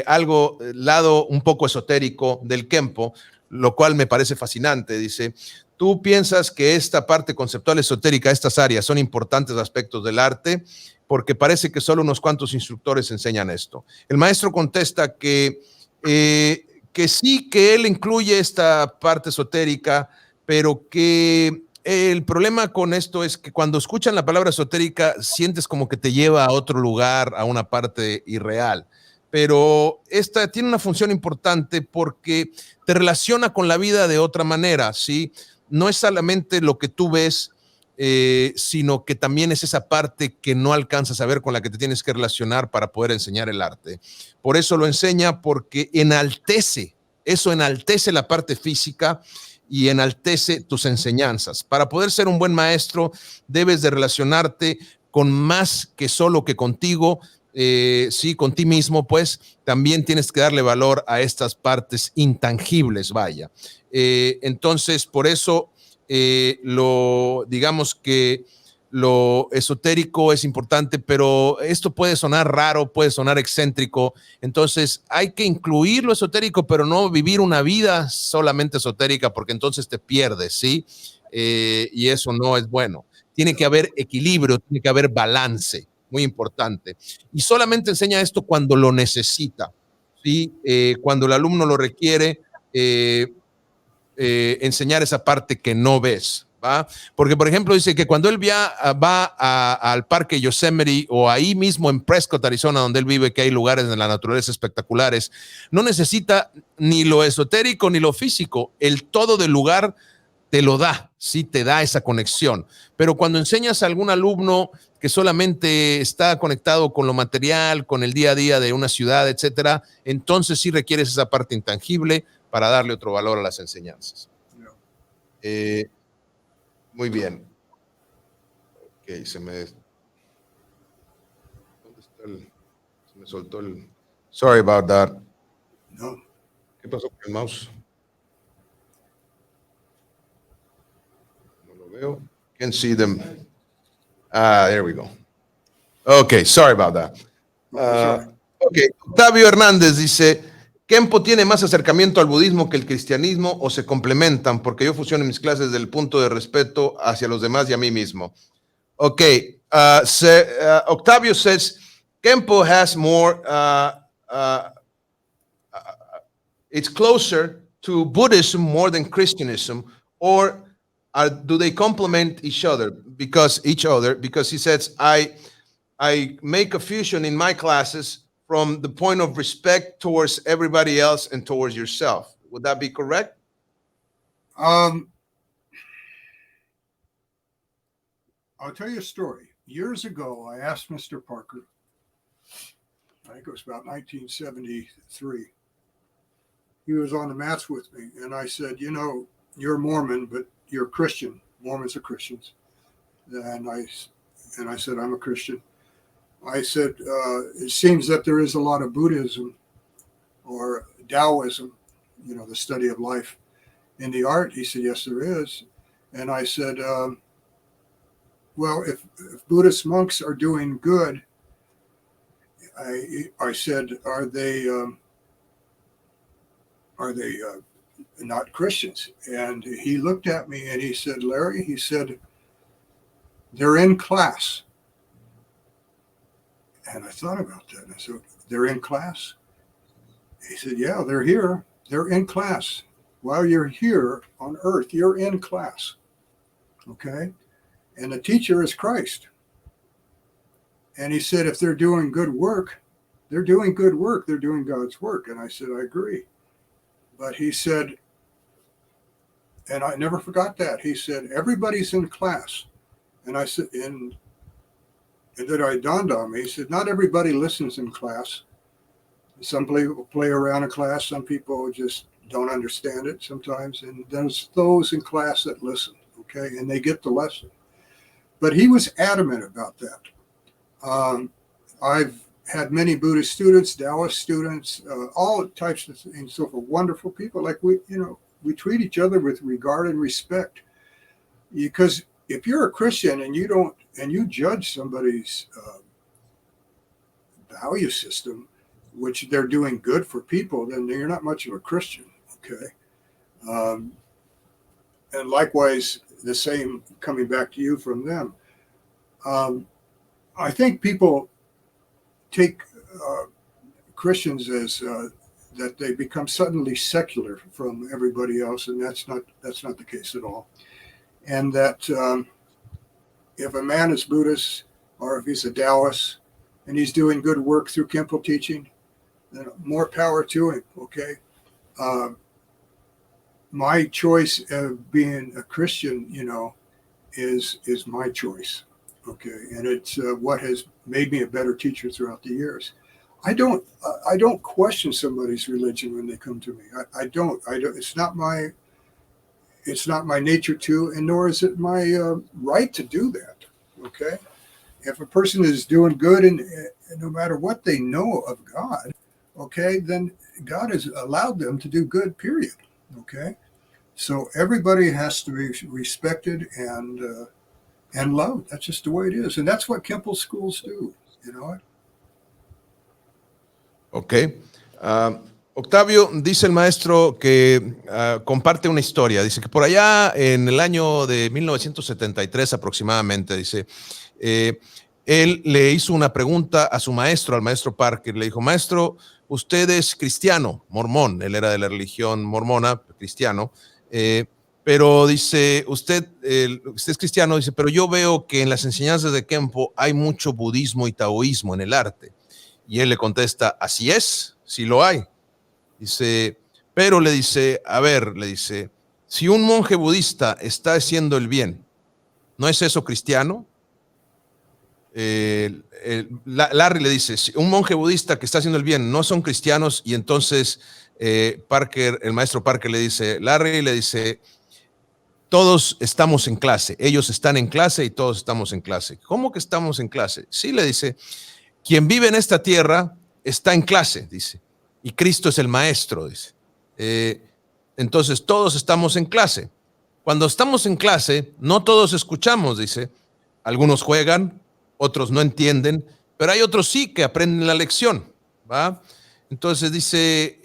algo lado un poco esotérico del Kenpo, lo cual me parece fascinante. Dice, ¿tú piensas que esta parte conceptual esotérica, estas áreas, son importantes aspectos del arte? Porque parece que solo unos cuantos instructores enseñan esto. El maestro contesta que sí, que él incluye esta parte esotérica, pero que el problema con esto es que cuando escuchan la palabra esotérica sientes como que te lleva a otro lugar, a una parte irreal. Pero esta tiene una función importante porque te relaciona con la vida de otra manera, ¿sí? No es solamente lo que tú ves, sino que también es esa parte que no alcanzas a ver, con la que te tienes que relacionar para poder enseñar el arte. Por eso lo enseña, porque eso enaltece la parte física y enaltece tus enseñanzas. Para poder ser un buen maestro, debes de relacionarte con más que solo que contigo, sí, con ti mismo, pues también tienes que darle valor a estas partes intangibles, vaya. Entonces, por eso, digamos que lo esotérico es importante, pero esto puede sonar raro, puede sonar excéntrico. Entonces hay que incluir lo esotérico, pero no vivir una vida solamente esotérica, porque entonces te pierdes, ¿sí? Y eso no es bueno. Tiene que haber equilibrio, tiene que haber balance, muy importante. Y solamente enseña esto cuando lo necesita, ¿sí? Cuando el alumno lo requiere, enseñar esa parte que no ves, ¿va? Porque, por ejemplo, dice que cuando él va al parque Yosemite o ahí mismo en Prescott, Arizona, donde él vive, que hay lugares de la naturaleza espectaculares, no necesita ni lo esotérico ni lo físico. El todo del lugar te lo da, sí, te da esa conexión. Pero cuando enseñas a algún alumno que solamente está conectado con lo material, con el día a día de una ciudad, etcétera, entonces sí requieres esa parte intangible para darle otro valor a las enseñanzas. Muy bien. Ok, ¿dónde está se me soltó el... Sorry about that. No. ¿Qué pasó con el mouse? No lo veo. Can't see them. There we go. Ok, sorry about that. Ok, Octavio Hernández dice, ¿Kenpo tiene más acercamiento al budismo que el cristianismo o se complementan? Porque yo fusiono mis clases desde el punto de respeto hacia los demás y a mí mismo. Ok, Octavio says, Kenpo has more, it's closer to Buddhism more than Christianism, or do they complement each other? Because he says, I make a fusion in my classes from the point of respect towards everybody else and towards yourself. Would that be correct? I'll tell you a story. Years ago, I asked Mr. Parker, I think it was about 1973. He was on the mats with me, and I said, you know, you're Mormon, but you're Christian. Mormons are Christians. And I said, I'm a Christian. I said, it seems that there is a lot of Buddhism or Taoism, you know, the study of life in the art. He said, yes, there is. And I said, well, if Buddhist monks are doing good, I said, are they not Christians? And he looked at me and he said, Larry, he said, they're in class. And I thought about that. And I said, they're in class? He said, yeah, they're here. They're in class. While you're here on earth, you're in class. Okay? And the teacher is Christ. And he said, if they're doing good work, they're doing good work. They're doing God's work. And I said, I agree. But he said, and I never forgot that. He said, everybody's in class. And I said, and then I dawned on me. He said, not everybody listens in class. Some people play around in class. Some people just don't understand it sometimes. And there's those in class that listen, okay, and they get the lesson. But he was adamant about that. I've had many Buddhist students, Taoist students, all types of things. So for wonderful people, like we treat each other with regard and respect. Because if you're a Christian and you judge somebody's value system, which they're doing good for people, then you're not much of a Christian, okay? And likewise, the same coming back to you from them. I think people take Christians as that they become suddenly secular from everybody else, and that's not the case at all. And that if a man is Buddhist or if he's a Taoist and he's doing good work through KENPO teaching, then more power to him, okay? My choice of being a Christian, is my choice, okay? And it's what has made me a better teacher throughout the years. I don't question somebody's religion when they come to me. I don't. It's not my nature to, and nor is it my right to do that. Okay, if a person is doing good and no matter what they know of God, okay, then God has allowed them to do good. Period. Okay, so everybody has to be respected and loved. That's just the way it is, and that's what KENPO schools do. You know it. Ok. Octavio, dice el maestro que comparte una historia. Dice que por allá en el año de 1973 aproximadamente, dice, él le hizo una pregunta a su maestro, al maestro Parker. Le dijo, maestro, usted es cristiano, mormón. Él era de la religión mormona, cristiano. Pero dice, usted es cristiano, dice, pero yo veo que en las enseñanzas de KENPO hay mucho budismo y taoísmo en el arte. Y él le contesta, así es, sí lo hay. Dice, pero le dice, a ver, le dice, si un monje budista está haciendo el bien, ¿no es eso cristiano? Larry le dice, si un monje budista que está haciendo el bien no son cristianos, y entonces el maestro Parker le dice, Larry le dice, todos estamos en clase, ellos están en clase y todos estamos en clase. ¿Cómo que estamos en clase? Sí, le dice, quien vive en esta tierra está en clase, dice, y Cristo es el maestro, dice. Entonces todos estamos en clase. Cuando estamos en clase, no todos escuchamos, dice. Algunos juegan, otros no entienden, pero hay otros sí que aprenden la lección, ¿va? Entonces dice,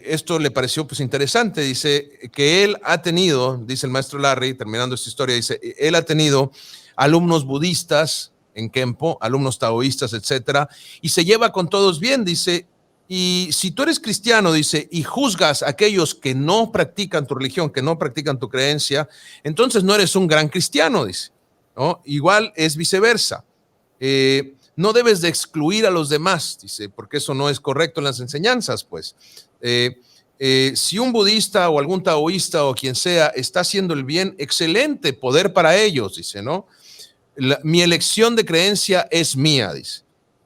esto le pareció pues interesante, dice que él ha tenido, dice el maestro Larry, terminando esta historia, dice, él ha tenido alumnos budistas en KENPO, alumnos taoístas, etcétera, y se lleva con todos bien, dice, y si tú eres cristiano, dice, y juzgas a aquellos que no practican tu religión, que no practican tu creencia, entonces no eres un gran cristiano, dice, ¿no? Igual es viceversa. No debes de excluir a los demás, dice, porque eso no es correcto en las enseñanzas, pues. Si un budista o algún taoísta o quien sea está haciendo el bien, excelente, poder para ellos, dice, ¿no? Mi elección de creencia es mía, dice,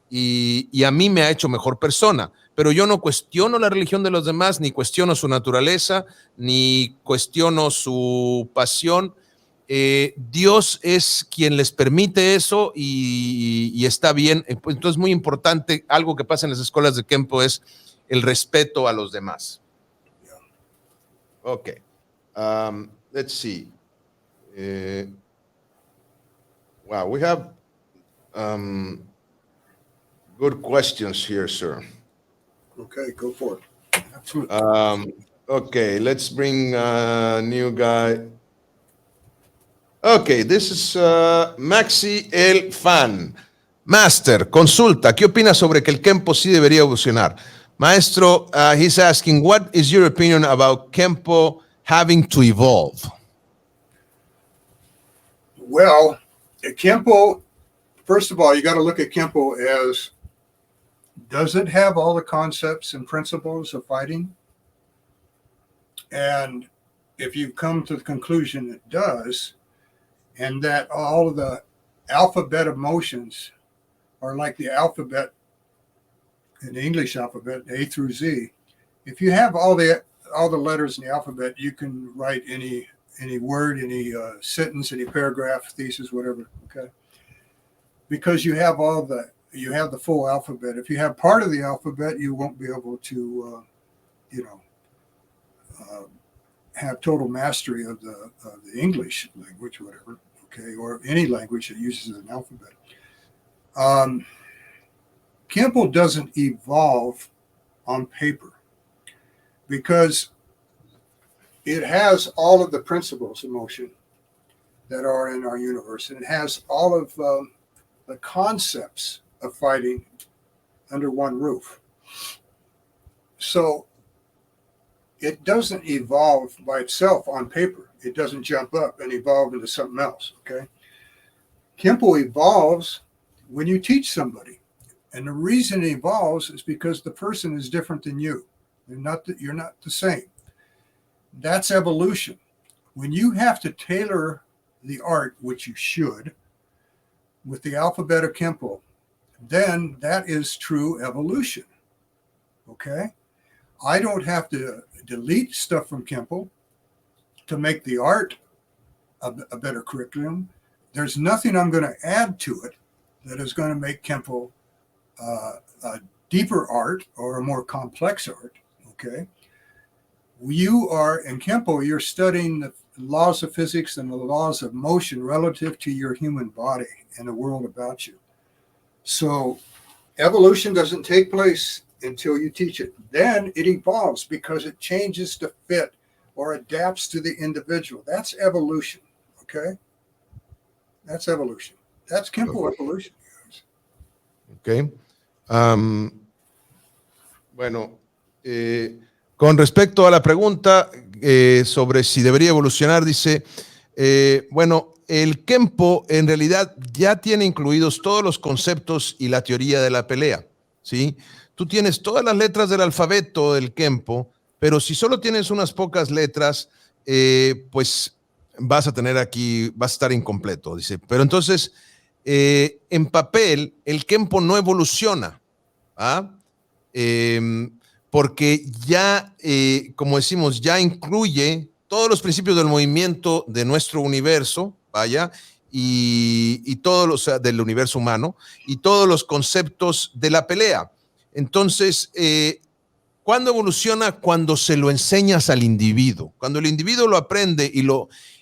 y a mí me ha hecho mejor persona, pero yo no cuestiono la religión de los demás, ni cuestiono su naturaleza, ni cuestiono su pasión. Dios es quien les permite eso y está bien. Entonces, muy importante, algo que pasa en las escuelas de KENPO es el respeto a los demás. Ok. Let's see. Wow, we have good questions here, sir. Okay, go for it. Absolutely. Okay, let's bring a new guy. Okay, this is Maxi el Fan. Master, consulta, ¿qué opina sobre que el KENPO sí debería evolucionar? Maestro, he's asking, what is your opinion about KENPO having to evolve? Well, KENPO, first of all, you got to look at KENPO as, does it have all the concepts and principles of fighting? And if you come to the conclusion it does, and that all of the alphabet of motions are like the alphabet in the English alphabet, A through Z, if you have all the letters in the alphabet, you can write any word, any sentence, any paragraph, thesis, whatever. Okay, because you have the full alphabet. If you have part of the alphabet, you won't be able to, have total mastery of the English language, whatever. Okay, or any language that uses an alphabet. KENPO doesn't evolve on paper because it has all of the principles of motion that are in our universe, and it has all of the concepts of fighting under one roof. So it doesn't evolve by itself on paper. It doesn't jump up and evolve into something else. Okay, KENPO evolves when you teach somebody. And the reason it evolves is because the person is different than you. You're not the same. That's evolution. When you have to tailor the art, which you should, with the alphabet of KENPO, then that is true evolution. Okay? I don't have to delete stuff from KENPO to make the art a better curriculum. There's nothing I'm going to add to it that is going to make KENPO a deeper art or a more complex art. Okay, you are in KENPO, you're studying the laws of physics and the laws of motion relative to your human body and the world about you. So evolution doesn't take place until you teach it. Then it evolves because it changes to fit or adapts to the individual. That's evolution. Okay, that's evolution. That's KENPO evolution. Okay. Bueno, con respecto a la pregunta sobre si debería evolucionar, dice, bueno, el KENPO en realidad ya tiene incluidos todos los conceptos y la teoría de la pelea, ¿sí? Tú tienes todas las letras del alfabeto del KENPO, pero si solo tienes unas pocas letras, pues vas a estar incompleto, dice. Pero entonces, en papel, el KENPO no evoluciona, ¿ah? Porque ya, como decimos, ya incluye todos los principios del movimiento de nuestro universo, vaya, y todos los, o sea, del universo humano, y todos los conceptos de la pelea. Entonces, ¿cuándo evoluciona? Cuando se lo enseñas al individuo. Cuando el individuo lo aprende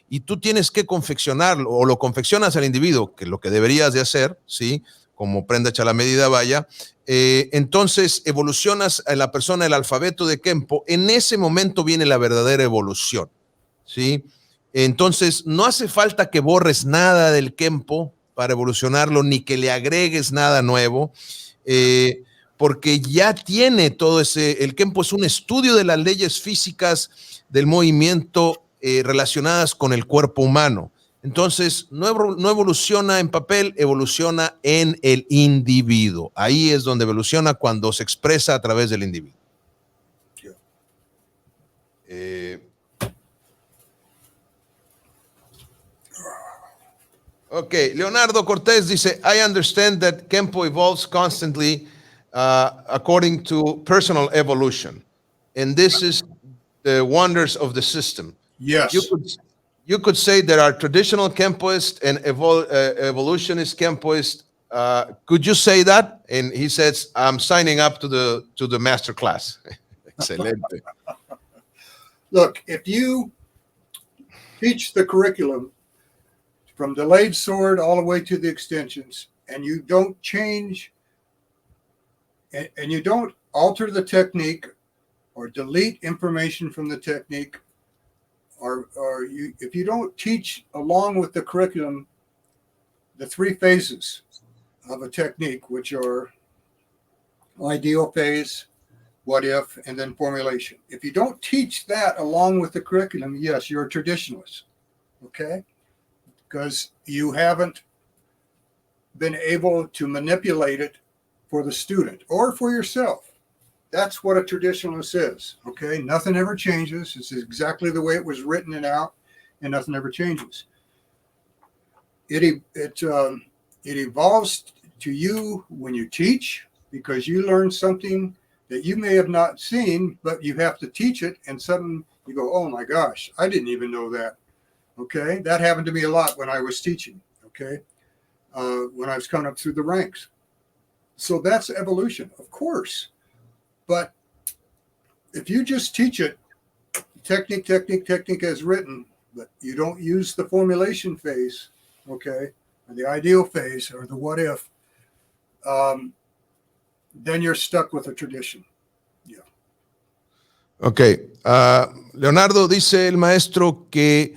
y tú tienes que confeccionarlo, o lo confeccionas al individuo, que es lo que deberías de hacer, ¿sí? Como prenda hecha la medida, vaya. Entonces evolucionas a la persona el alfabeto de KENPO. En ese momento viene la verdadera evolución, ¿sí? Entonces no hace falta que borres nada del KENPO para evolucionarlo, ni que le agregues nada nuevo, porque ya tiene todo ese. El KENPO es un estudio de las leyes físicas del movimiento relacionadas con el cuerpo humano. Entonces, no evoluciona en papel, evoluciona en el individuo. Ahí es donde evoluciona, cuando se expresa a través del individuo. Ok, Leonardo Cortés dice, I understand that KENPO evolves constantly according to personal evolution. And this is the wonders of the system. Yes. You could say there are traditional KENPOists and evolutionist KENPOists. Could you say that? And he says, I'm signing up to the master class. Excelente. Look, if you teach the curriculum from delayed sword all the way to the extensions, and you don't change and you don't alter the technique or delete information from the technique, if you don't teach along with the curriculum the three phases of a technique, which are ideal phase, what if, and then formulation. If you don't teach that along with the curriculum, yes, you're a traditionalist, okay? Because you haven't been able to manipulate it for the student or for yourself. That's what a traditionalist is. Okay, nothing ever changes. It's exactly the way it was written and out, and nothing ever changes. It evolves to you when you teach, because you learn something that you may have not seen, but you have to teach it, and suddenly you go, "Oh my gosh, I didn't even know that." Okay, that happened to me a lot when I was teaching. Okay, when I was coming up through the ranks. So that's evolution, of course. But if you just teach it, technique as written, but you don't use the formulation phase, okay, or the ideal phase, or the what if, then you're stuck with a tradition. Yeah. Ok. Leonardo, dice el maestro que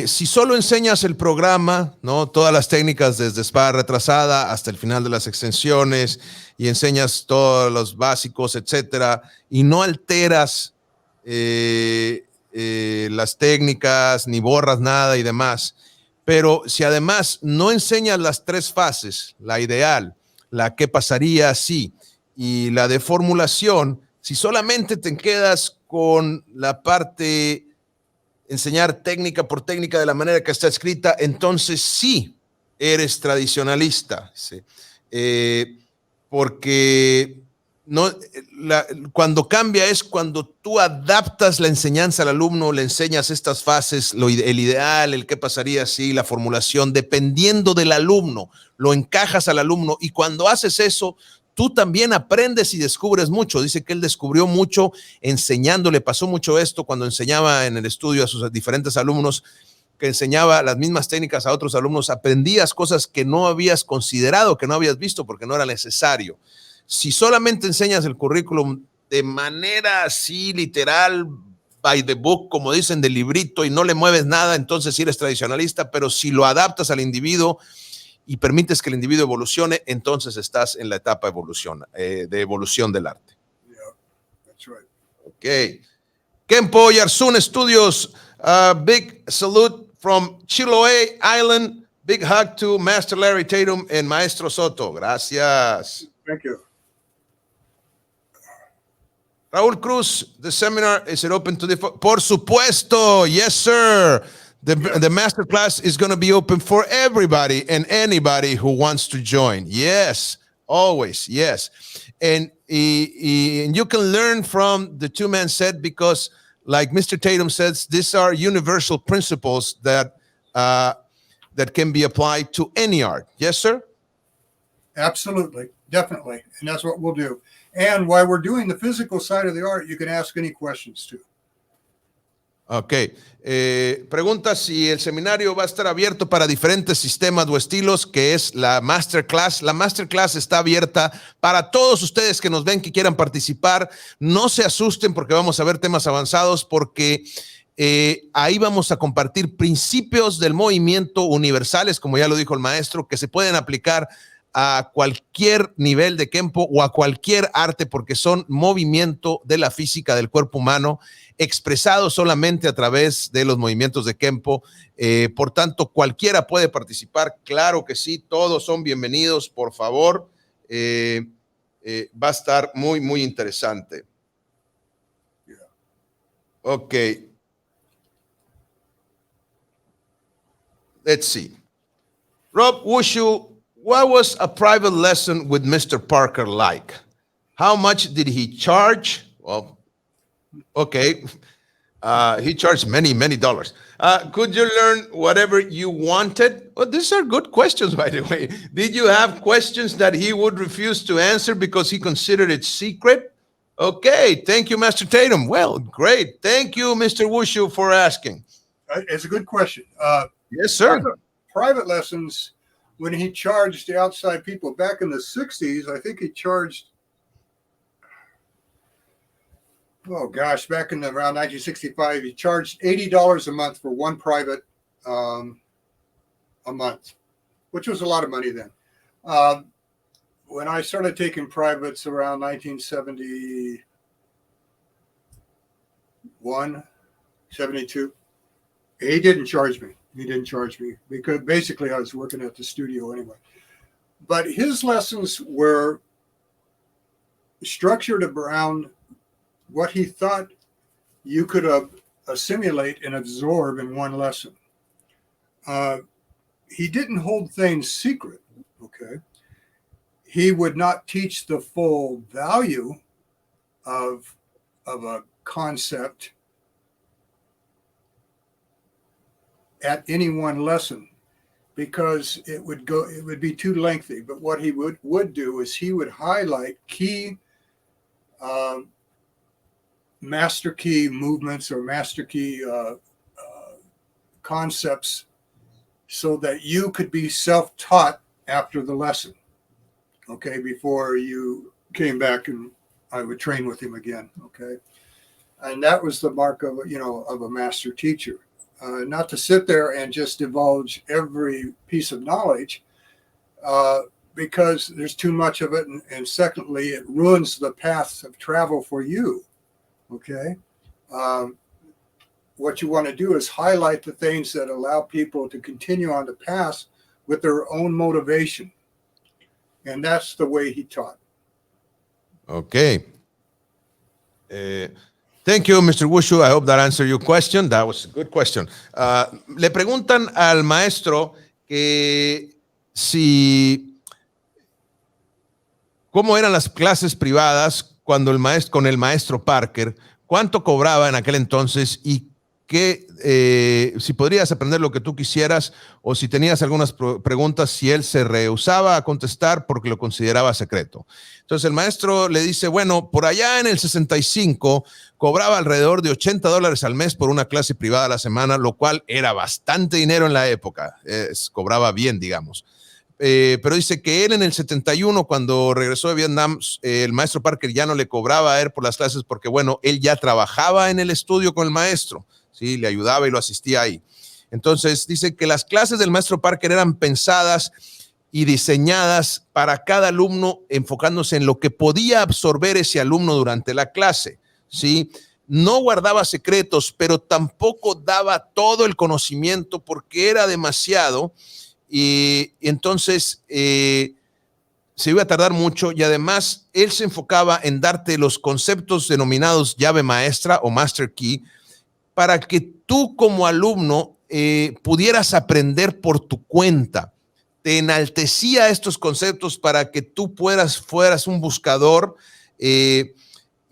si solo enseñas el programa, ¿no? Todas las técnicas desde espada retrasada hasta el final de las extensiones y enseñas todos los básicos, etcétera, y no alteras las técnicas ni borras nada y demás, pero si además no enseñas las tres fases, la ideal, la que pasaría así y la de formulación, si solamente te quedas con la parte enseñar técnica por técnica de la manera que está escrita, entonces sí eres tradicionalista, ¿sí? Porque no, cuando cambia es cuando tú adaptas la enseñanza al alumno, le enseñas estas fases, el ideal, el qué pasaría si, la formulación, dependiendo del alumno, lo encajas al alumno, y cuando haces eso, tú también aprendes y descubres mucho. Dice que él descubrió mucho enseñando, le pasó mucho esto cuando enseñaba en el estudio a sus diferentes alumnos, que enseñaba las mismas técnicas a otros alumnos, aprendías cosas que no habías considerado, que no habías visto porque no era necesario. Si solamente enseñas el currículum de manera así literal, by the book, como dicen, del librito, y no le mueves nada, entonces sí eres tradicionalista. Pero si lo adaptas al individuo y permites que el individuo evolucione, entonces estás en la etapa de evolución del arte. Yeah, that's right. Ok. KENPO Yarsun Studios, big salute from Chiloé Island. Big hug to Master Larry Tatum and Maestro Soto. Gracias. Thank you. Raúl Cruz, the seminar, is it open to the... Por supuesto, yes, sir. The master class is going to be open for everybody and anybody who wants to join. Yes, always, yes. And you can learn from the two-man set because, like Mr. Tatum says, these are universal principles that can be applied to any art. Yes, sir? Absolutely, definitely. And that's what we'll do. And while we're doing the physical side of the art, you can ask any questions too. Ok. Pregunta si el seminario va a estar abierto para diferentes sistemas o estilos, que es la Masterclass. La Masterclass está abierta para todos ustedes que nos ven, que quieran participar. No se asusten porque vamos a ver temas avanzados, porque ahí vamos a compartir principios del movimiento universales, como ya lo dijo el maestro, que se pueden aplicar a cualquier nivel de KENPO o a cualquier arte, porque son movimiento de la física del cuerpo humano expresado solamente a través de los movimientos de KENPO. Por tanto, cualquiera puede participar. Claro que sí, todos son bienvenidos, por favor. Va a estar muy, muy interesante. Ok. Let's see. Rob Wushu, what was a private lesson with Mr. Parker like? How much did he charge? Well, okay. He charged many, many dollars. Could you learn whatever you wanted? Well, these are good questions, by the way. Did you have questions that he would refuse to answer because he considered it secret? Okay, thank you, Master Tatum. Well, great. Thank you, Mr. Wushu, for asking. It's a good question. Yes, sir. Private lessons, when he charged the outside people back in the 60s, I think he charged, oh gosh, back in around 1965, he charged $80 a month for one private a month, which was a lot of money then. When I started taking privates around 1971, 72, he didn't charge me. He didn't charge me because basically I was working at the studio anyway. But his lessons were structured around what he thought you could assimilate and absorb in one lesson. He didn't hold things secret, okay? He would not teach the full value of a concept at any one lesson, because it would be too lengthy. But what he would do is he would highlight key master key movements or master key concepts, so that you could be self-taught after the lesson, okay, before you came back and I would train with him again, okay? And that was the mark of, of a master teacher. Not to sit there and just divulge every piece of knowledge, because there's too much of it. And secondly, it ruins the path of travel for you, okay? What you want to do is highlight the things that allow people to continue on the path with their own motivation. And that's the way he taught. Okay. Thank you, Mr. Wushu. I hope that answered your question. That was a good question. Le preguntan al maestro que cómo eran las clases privadas cuando con el maestro Parker, cuánto cobraba en aquel entonces y si podrías aprender lo que tú quisieras, o si tenías algunas preguntas, si él se rehusaba a contestar porque lo consideraba secreto. Entonces el maestro le dice, bueno, por allá en el 65 cobraba alrededor de $80 al mes por una clase privada a la semana, lo cual era bastante dinero en la época. Cobraba bien, digamos. Pero dice que él en el 71, cuando regresó de Vietnam, el maestro Parker ya no le cobraba a él por las clases porque, bueno, él ya trabajaba en el estudio con el maestro, ¿sí? Le ayudaba y lo asistía ahí. Entonces dice que las clases del maestro Parker eran pensadas y diseñadas para cada alumno, enfocándose en lo que podía absorber ese alumno durante la clase, ¿sí? No guardaba secretos, pero tampoco daba todo el conocimiento porque era demasiado. Y entonces se iba a tardar mucho, y además él se enfocaba en darte los conceptos denominados llave maestra o master key para que tú como alumno pudieras aprender por tu cuenta. Te enaltecía estos conceptos para que tú fueras un buscador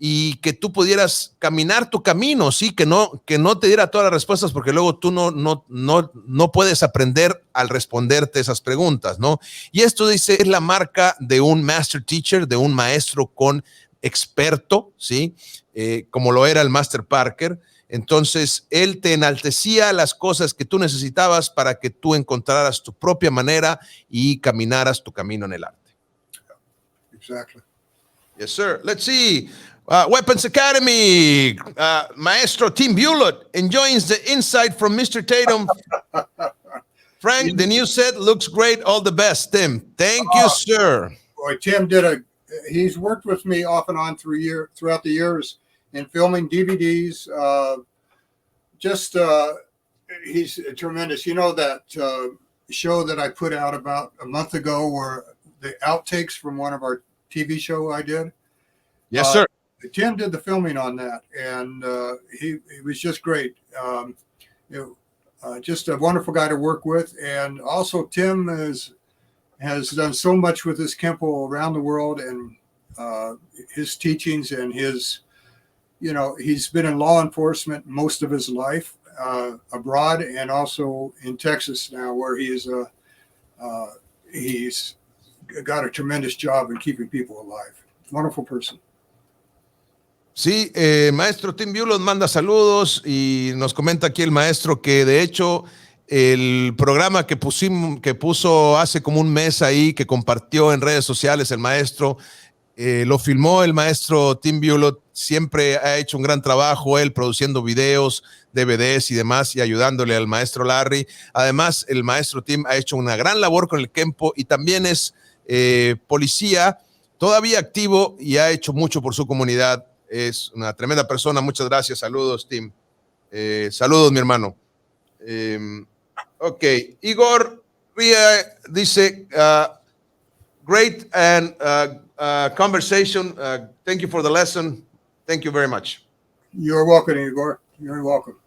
y que tú pudieras caminar tu camino, ¿sí? Que no te diera todas las respuestas, porque luego tú no puedes aprender al responderte esas preguntas, ¿no? Y esto, dice, es la marca de un master teacher, de un maestro con experto, ¿sí? Como lo era el master Parker. Entonces, él te enaltecía las cosas que tú necesitabas para que tú encontraras tu propia manera y caminaras tu camino en el arte. Exactly. Yes, sir. Let's see. Weapons Academy, Maestro Tim Bullitt enjoys the insight from Mr. Tatum. Frank, the new set looks great. All the best, Tim. Thank you, sir. Boy, Tim he's worked with me off and on throughout the years in filming DVDs. He's tremendous. You know that show that I put out about a month ago, where the outtakes from one of our TV show I did? Yes, sir. Tim did the filming on that, and he was just great. Just a wonderful guy to work with. And also Tim has done so much with his Kenpo around the world, and his teachings and his, he's been in law enforcement most of his life, abroad, and also in Texas now, where he's got a tremendous job in keeping people alive. Wonderful person. Sí, maestro Tim Bullitt manda saludos y nos comenta aquí el maestro que de hecho el programa que puso hace como un mes ahí, que compartió en redes sociales el maestro, lo filmó el maestro Tim Bullitt. Siempre ha hecho un gran trabajo él produciendo videos, DVDs y demás, y ayudándole al maestro Larry. Además, el maestro Tim ha hecho una gran labor con el Kenpo y también es policía, todavía activo, y ha hecho mucho por su comunidad. Es una tremenda persona. Muchas gracias. Saludos, Tim. Saludos, mi hermano. Ok. Igor Ría dice, great and conversation. Thank you for the lesson. Thank you very much. You're welcome, Igor. You're welcome.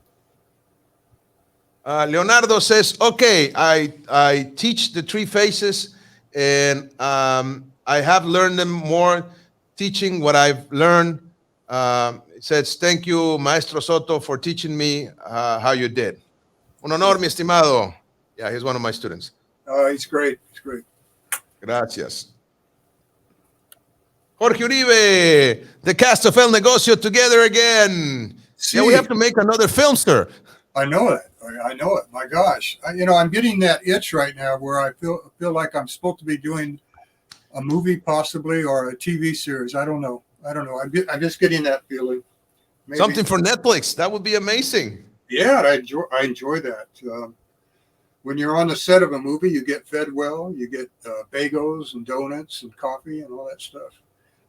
Leonardo says, okay, I teach the three phases and I have learned them more teaching what I've learned. It says, thank you, Maestro Soto, for teaching me how you did. Un honor, mi estimado. Yeah, he's one of my students. He's great. He's great. Gracias. Jorge Uribe, the cast of El Negocio together again. See, Yeah, we have to make another film, sir. I know it. I know it. My gosh, I'm getting that itch right now where I feel like I'm supposed to be doing a movie possibly or a TV series. I don't know. I'm just getting that feeling. Maybe. Something for Netflix. That would be amazing. Yeah, I enjoy that. When you're on the set of a movie, you get fed well. You get bagels and donuts and coffee and all that stuff.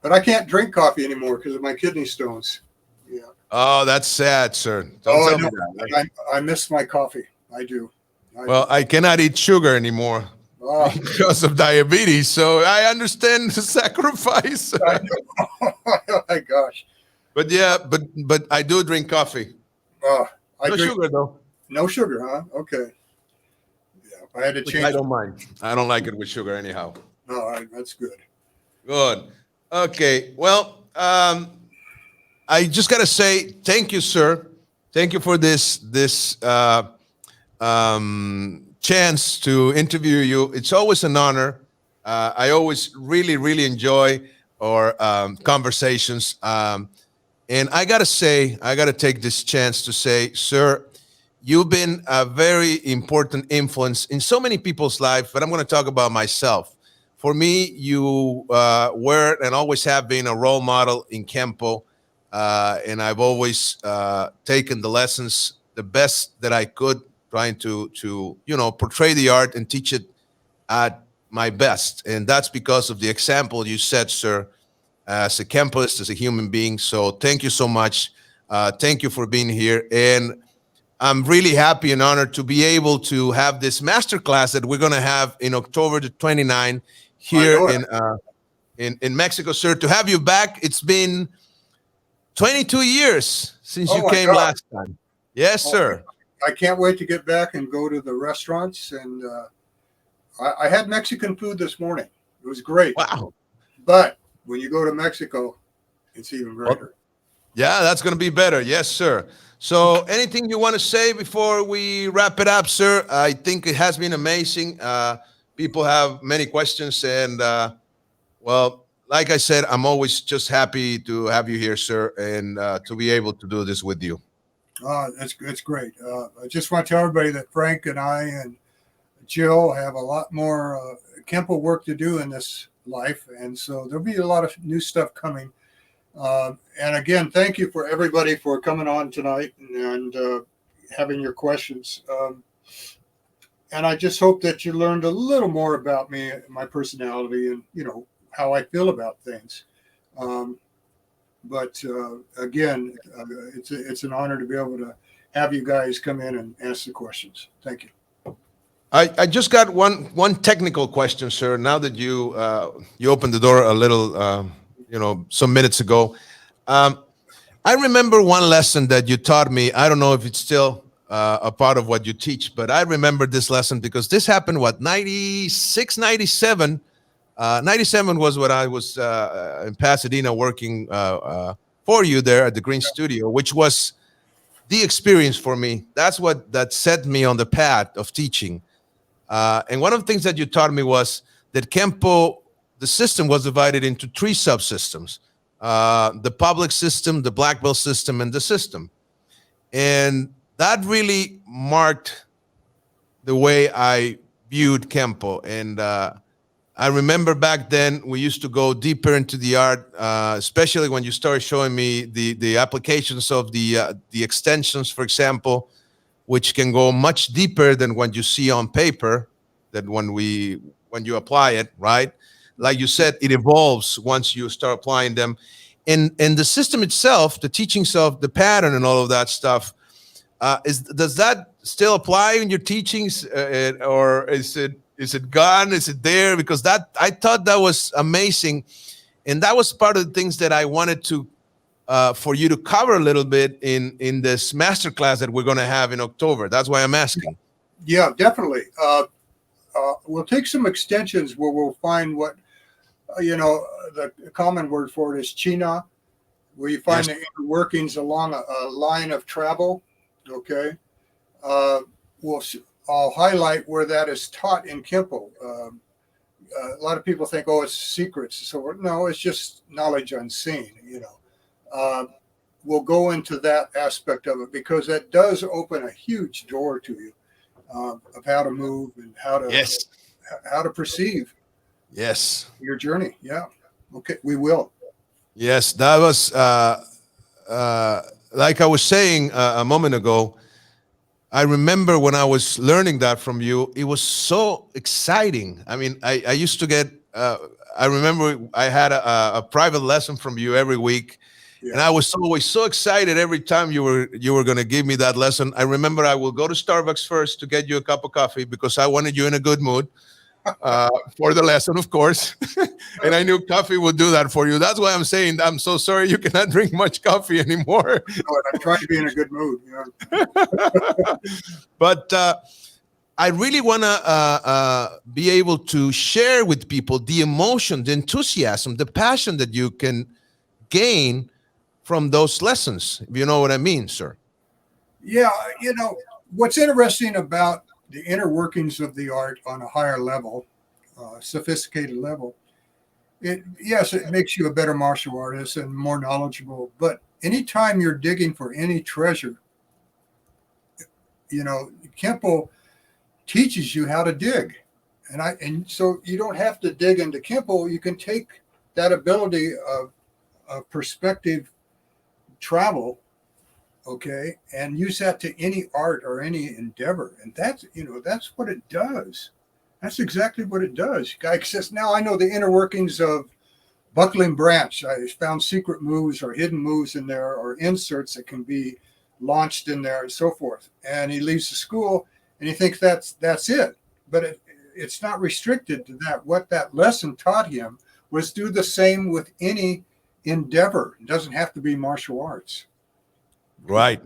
But I can't drink coffee anymore because of my kidney stones. Yeah. Oh, that's sad, sir. Don't tell me that. I miss my coffee. I do. Well, I cannot eat sugar anymore because of diabetes. So I understand the sacrifice. Oh my gosh. But yeah, but I do drink coffee. No sugar though. No sugar, huh? Okay. Yeah, I had to change. I don't mind. I don't like it with sugar anyhow. No, that's good. Good. Okay. Well, I just gotta say thank you, sir. Thank you for this chance to interview you. It's always an honor. I always really enjoy our conversations. And I gotta take this chance to say, sir, you've been a very important influence in so many people's lives, but I'm going to talk about myself. For me, you were and always have been a role model in KENPO, and I've always taken the lessons the best that I could, trying to portray the art and teach it at my best. And that's because of the example you set, sir, as a KENPOist, as a human being. So thank you so much. Thank you for being here. And I'm really happy and honored to be able to have this masterclass that we're going to have in October the 29th here in Mexico, sir. To have you back, it's been 22 years since you came last time. Yes, sir. I can't wait to get back and go to the restaurants. And I had Mexican food this morning. It was great. Wow. But when you go to Mexico, it's even greater. Yeah, that's going to be better. Yes, sir. So anything you want to say before we wrap it up, sir? I think it has been amazing. People have many questions. And, well, like I said, I'm always just happy to have you here, sir, and to be able to do this with you. That's great. I just want to tell everybody that Frank and I and Jill have a lot more KENPO work to do in this life. And so there'll be a lot of new stuff coming. And again, thank you for everybody for coming on tonight and having your questions. And I just hope that you learned a little more about me, my personality, and how I feel about things. But again, it's an honor to be able to have you guys come in and ask the questions. Thank you. I just got one technical question, sir. Now that you opened the door a little, some minutes ago, I remember one lesson that you taught me. I don't know if it's still a part of what you teach, but I remember this lesson because this happened, 96, 97? 97 was when I was in Pasadena working for you there at the Green Studio, which was the experience for me. That set me on the path of teaching. And one of the things that you taught me was that KENPO, the system was divided into three subsystems: the public system, the black belt system, and the system. And that really marked the way I viewed KENPO. And I remember back then we used to go deeper into the art, especially when you started showing me the applications of the extensions, for example, which can go much deeper than what you see on paper, that when you apply it, right? Like you said, it evolves once you start applying them. And the system itself, the teachings of the pattern and all of that stuff, does that still apply in your teachings, or is it Is it gone? Is it there? Because I thought that was amazing. And that was part of the things that I wanted to for you to cover a little bit in this masterclass that we're going to have in October. That's why I'm asking. Yeah, definitely. We'll take some extensions where we'll find what, the common word for it is China, where you find the inner workings along a line of travel. Okay. I'll highlight where that is taught in KENPO. A lot of people think, oh, it's secrets. So no, it's just knowledge unseen, We'll go into that aspect of it because that does open a huge door to you of how to move and how to perceive your journey. Yeah. Okay. We will. Yes. That was, like I was saying a moment ago, I remember when I was learning that from you, it was so exciting. I mean, I used to get, I remember I had a private lesson from you every week. Yeah. And I was always so excited every time you were going to give me that lesson. I remember I will go to Starbucks first to get you a cup of coffee because I wanted you in a good mood for the lesson, of course. And I knew coffee would do that for you. That's why I'm saying I'm so sorry you cannot drink much coffee anymore. I'm trying to be in a good mood. Yeah. But I really want to be able to share with people the emotion, the enthusiasm, the passion that you can gain from those lessons, if you know what I mean, sir. Yeah, what's interesting about the inner workings of the art on a higher level, sophisticated level, it makes you a better martial artist and more knowledgeable. But anytime you're digging for any treasure, KENPO teaches you how to dig. And so you don't have to dig into KENPO. You can take that ability of perspective travel, okay, and use that to any art or any endeavor. And that's what it does. That's exactly what it does. Guy says, now I know the inner workings of buckling branch. I found secret moves or hidden moves in there or inserts that can be launched in there and so forth. And he leaves the school and he thinks that's it. But it's not restricted to that. What that lesson taught him was do the same with any endeavor. It doesn't have to be martial arts. Right.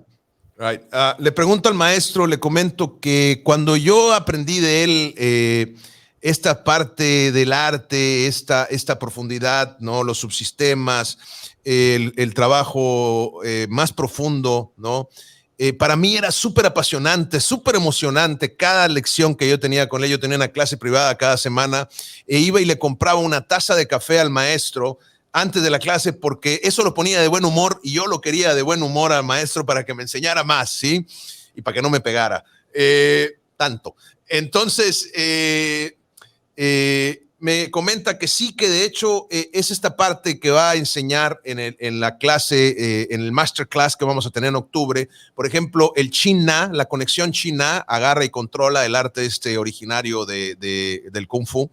Le pregunto al maestro, le comento que cuando yo aprendí de él esta parte del arte, esta profundidad, ¿no? Los subsistemas, el trabajo más profundo, ¿no? Para mí era súper apasionante, súper emocionante cada lección que yo tenía con él. Yo tenía una clase privada cada semana e iba y le compraba una taza de café al maestro antes de la clase porque eso lo ponía de buen humor y yo lo quería de buen humor al maestro para que me enseñara más, ¿sí? Y para que no me pegara tanto. Entonces, me comenta que sí, que de hecho es esta parte que va a enseñar en la clase, en el masterclass que vamos a tener en octubre. Por ejemplo, el China, la conexión China, agarra y controla el arte originario del Kung Fu.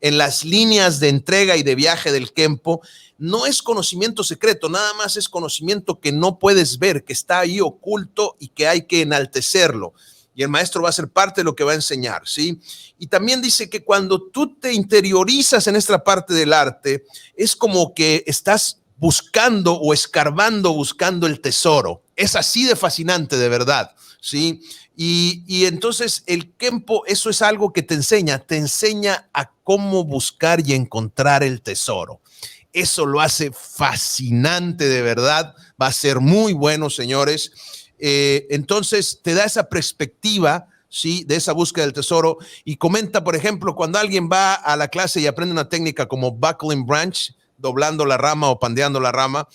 En las líneas de entrega y de viaje del KENPO, no es conocimiento secreto, nada más es conocimiento que no puedes ver, que está ahí oculto y que hay que enaltecerlo. Y el maestro va a ser parte de lo que va a enseñar, ¿sí? Y también dice que cuando tú te interiorizas en esta parte del arte, es como que estás buscando o escarbando, buscando el tesoro. Es así de fascinante, de verdad, ¿sí? Y entonces el KENPO, eso es algo que te enseña a cómo buscar y encontrar el tesoro. Eso lo hace fascinante, de verdad. Va a ser muy bueno, señores. Entonces te da esa perspectiva, ¿sí? De esa búsqueda del tesoro. Y comenta, por ejemplo, cuando alguien va a la clase y aprende una técnica como buckling branch, doblando la rama o pandeando la rama,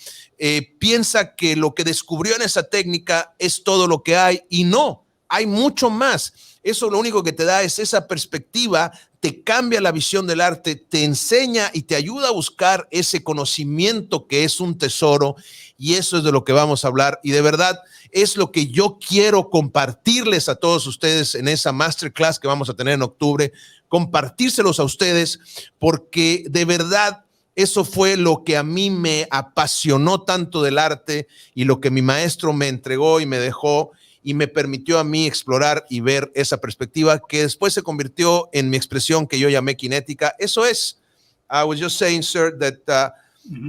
piensa que lo que descubrió en esa técnica es todo lo que hay, y no, hay mucho más. Eso lo único que te da es esa perspectiva, te cambia la visión del arte, te enseña y te ayuda a buscar ese conocimiento que es un tesoro, y eso es de lo que vamos a hablar. Y de verdad es lo que yo quiero compartirles a todos ustedes en esa masterclass que vamos a tener en octubre, compartírselos a ustedes, porque de verdad eso fue lo que a mí me apasionó tanto del arte y lo que mi maestro me entregó y me dejó. y me permitió a mí explorar y ver esa perspectiva que después se convirtió en mi expresión que yo llamé kinética. Eso es. I was just saying, sir, that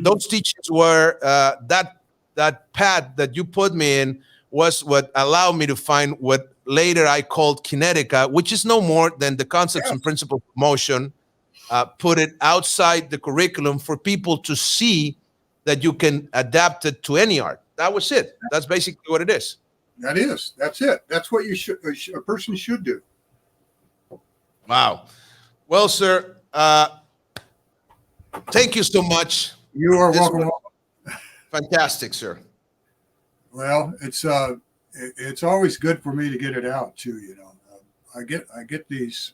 those teachings were that path that you put me in was what allowed me to find what later I called kinetica, which is no more than the concepts and principles of motion, put it outside the curriculum for people to see that you can adapt it to any art. That was it. That's basically what it is. That's it. That's what a person should do. Wow. Well, sir, thank you so much. You are welcome. Fantastic, sir. Well, it's always good for me to get it out too. I get these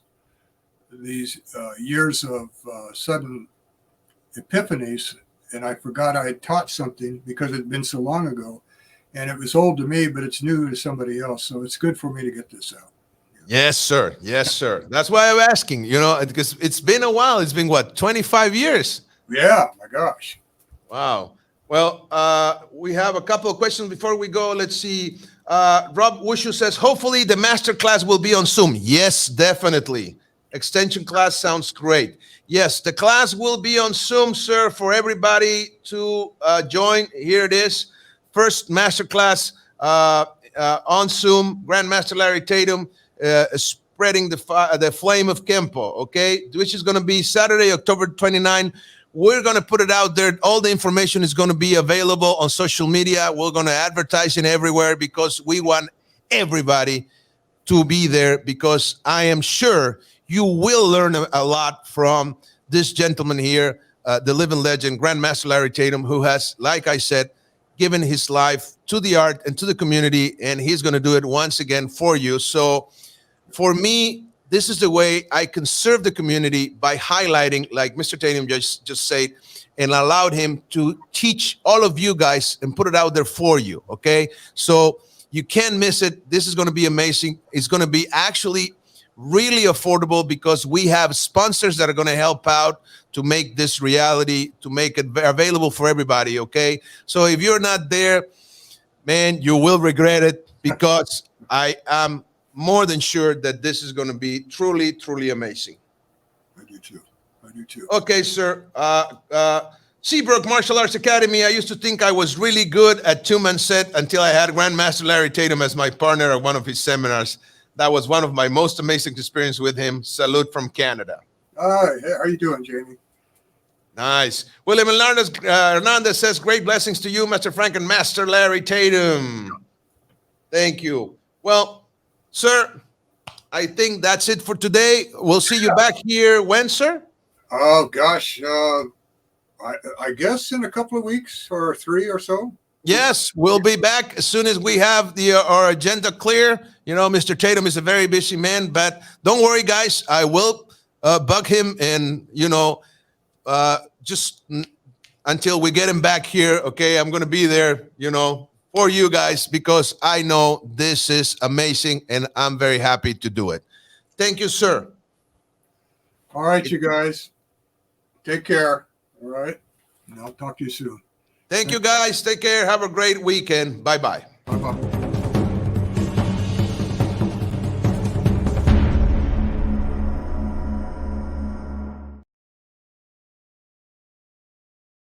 years of sudden epiphanies, and I forgot I had taught something because it had been so long ago, and it was old to me, but it's new to somebody else. So it's good for me to get this out. Yes, sir. Yes, sir. That's why I'm asking, because it's been a while. It's been what, 25 years? Yeah, my gosh. Wow. Well, we have a couple of questions before we go. Let's see. Rob Wushu says, hopefully the master class will be on Zoom. Yes, definitely. Extension class sounds great. Yes, the class will be on Zoom, sir, for everybody to join. Here it is. First master class on Zoom. Grandmaster Larry Tatum spreading the flame of KENPO, okay? Which is going to be Saturday, October 29. We're going to put it out there. All the information is going to be available on social media. We're going to advertise it everywhere because we want everybody to be there, because I am sure you will learn a lot from this gentleman here, the living legend, Grandmaster Larry Tatum, who has, like I said, given his life to the art and to the community, and he's going to do it once again for you. So for me, this is the way I can serve the community, by highlighting, like Mr. Tatum just said, and allowed him to teach all of you guys and put it out there for you, okay? So you can't miss it. This is going to be amazing. It's going to be actually really affordable because we have sponsors that are going to help out to make this reality, to make it available for everybody, okay? So if you're not there, man, you will regret it, because I am more than sure that this is going to be truly, truly amazing. I do too. Okay, sir. Seabrook Martial Arts Academy. I used to think I was really good at two-man set until I had Grandmaster Larry Tatum as my partner at one of his seminars. That was one of my most amazing experiences with him. Salute from Canada. Hey, how are you doing, Jamie? Nice. William Hernandez says, great blessings to you, Master Frank and Master Larry Tatum. Thank you. Well, sir, I think that's it for today. We'll see you back here when, sir? Oh, gosh. I guess in a couple of weeks or 3 or so. Yes, we'll be back as soon as we have our agenda clear. Mr. Tatum is a very busy man, but don't worry, guys. I will bug him and, just until we get him back here, okay? I'm going to be there, for you guys, because I know this is amazing and I'm very happy to do it. Thank you, sir. All right, you guys. Take care. All right. And I'll talk to you soon. Thank you, guys. Take care. Have a great weekend. Bye-bye. Bye-bye.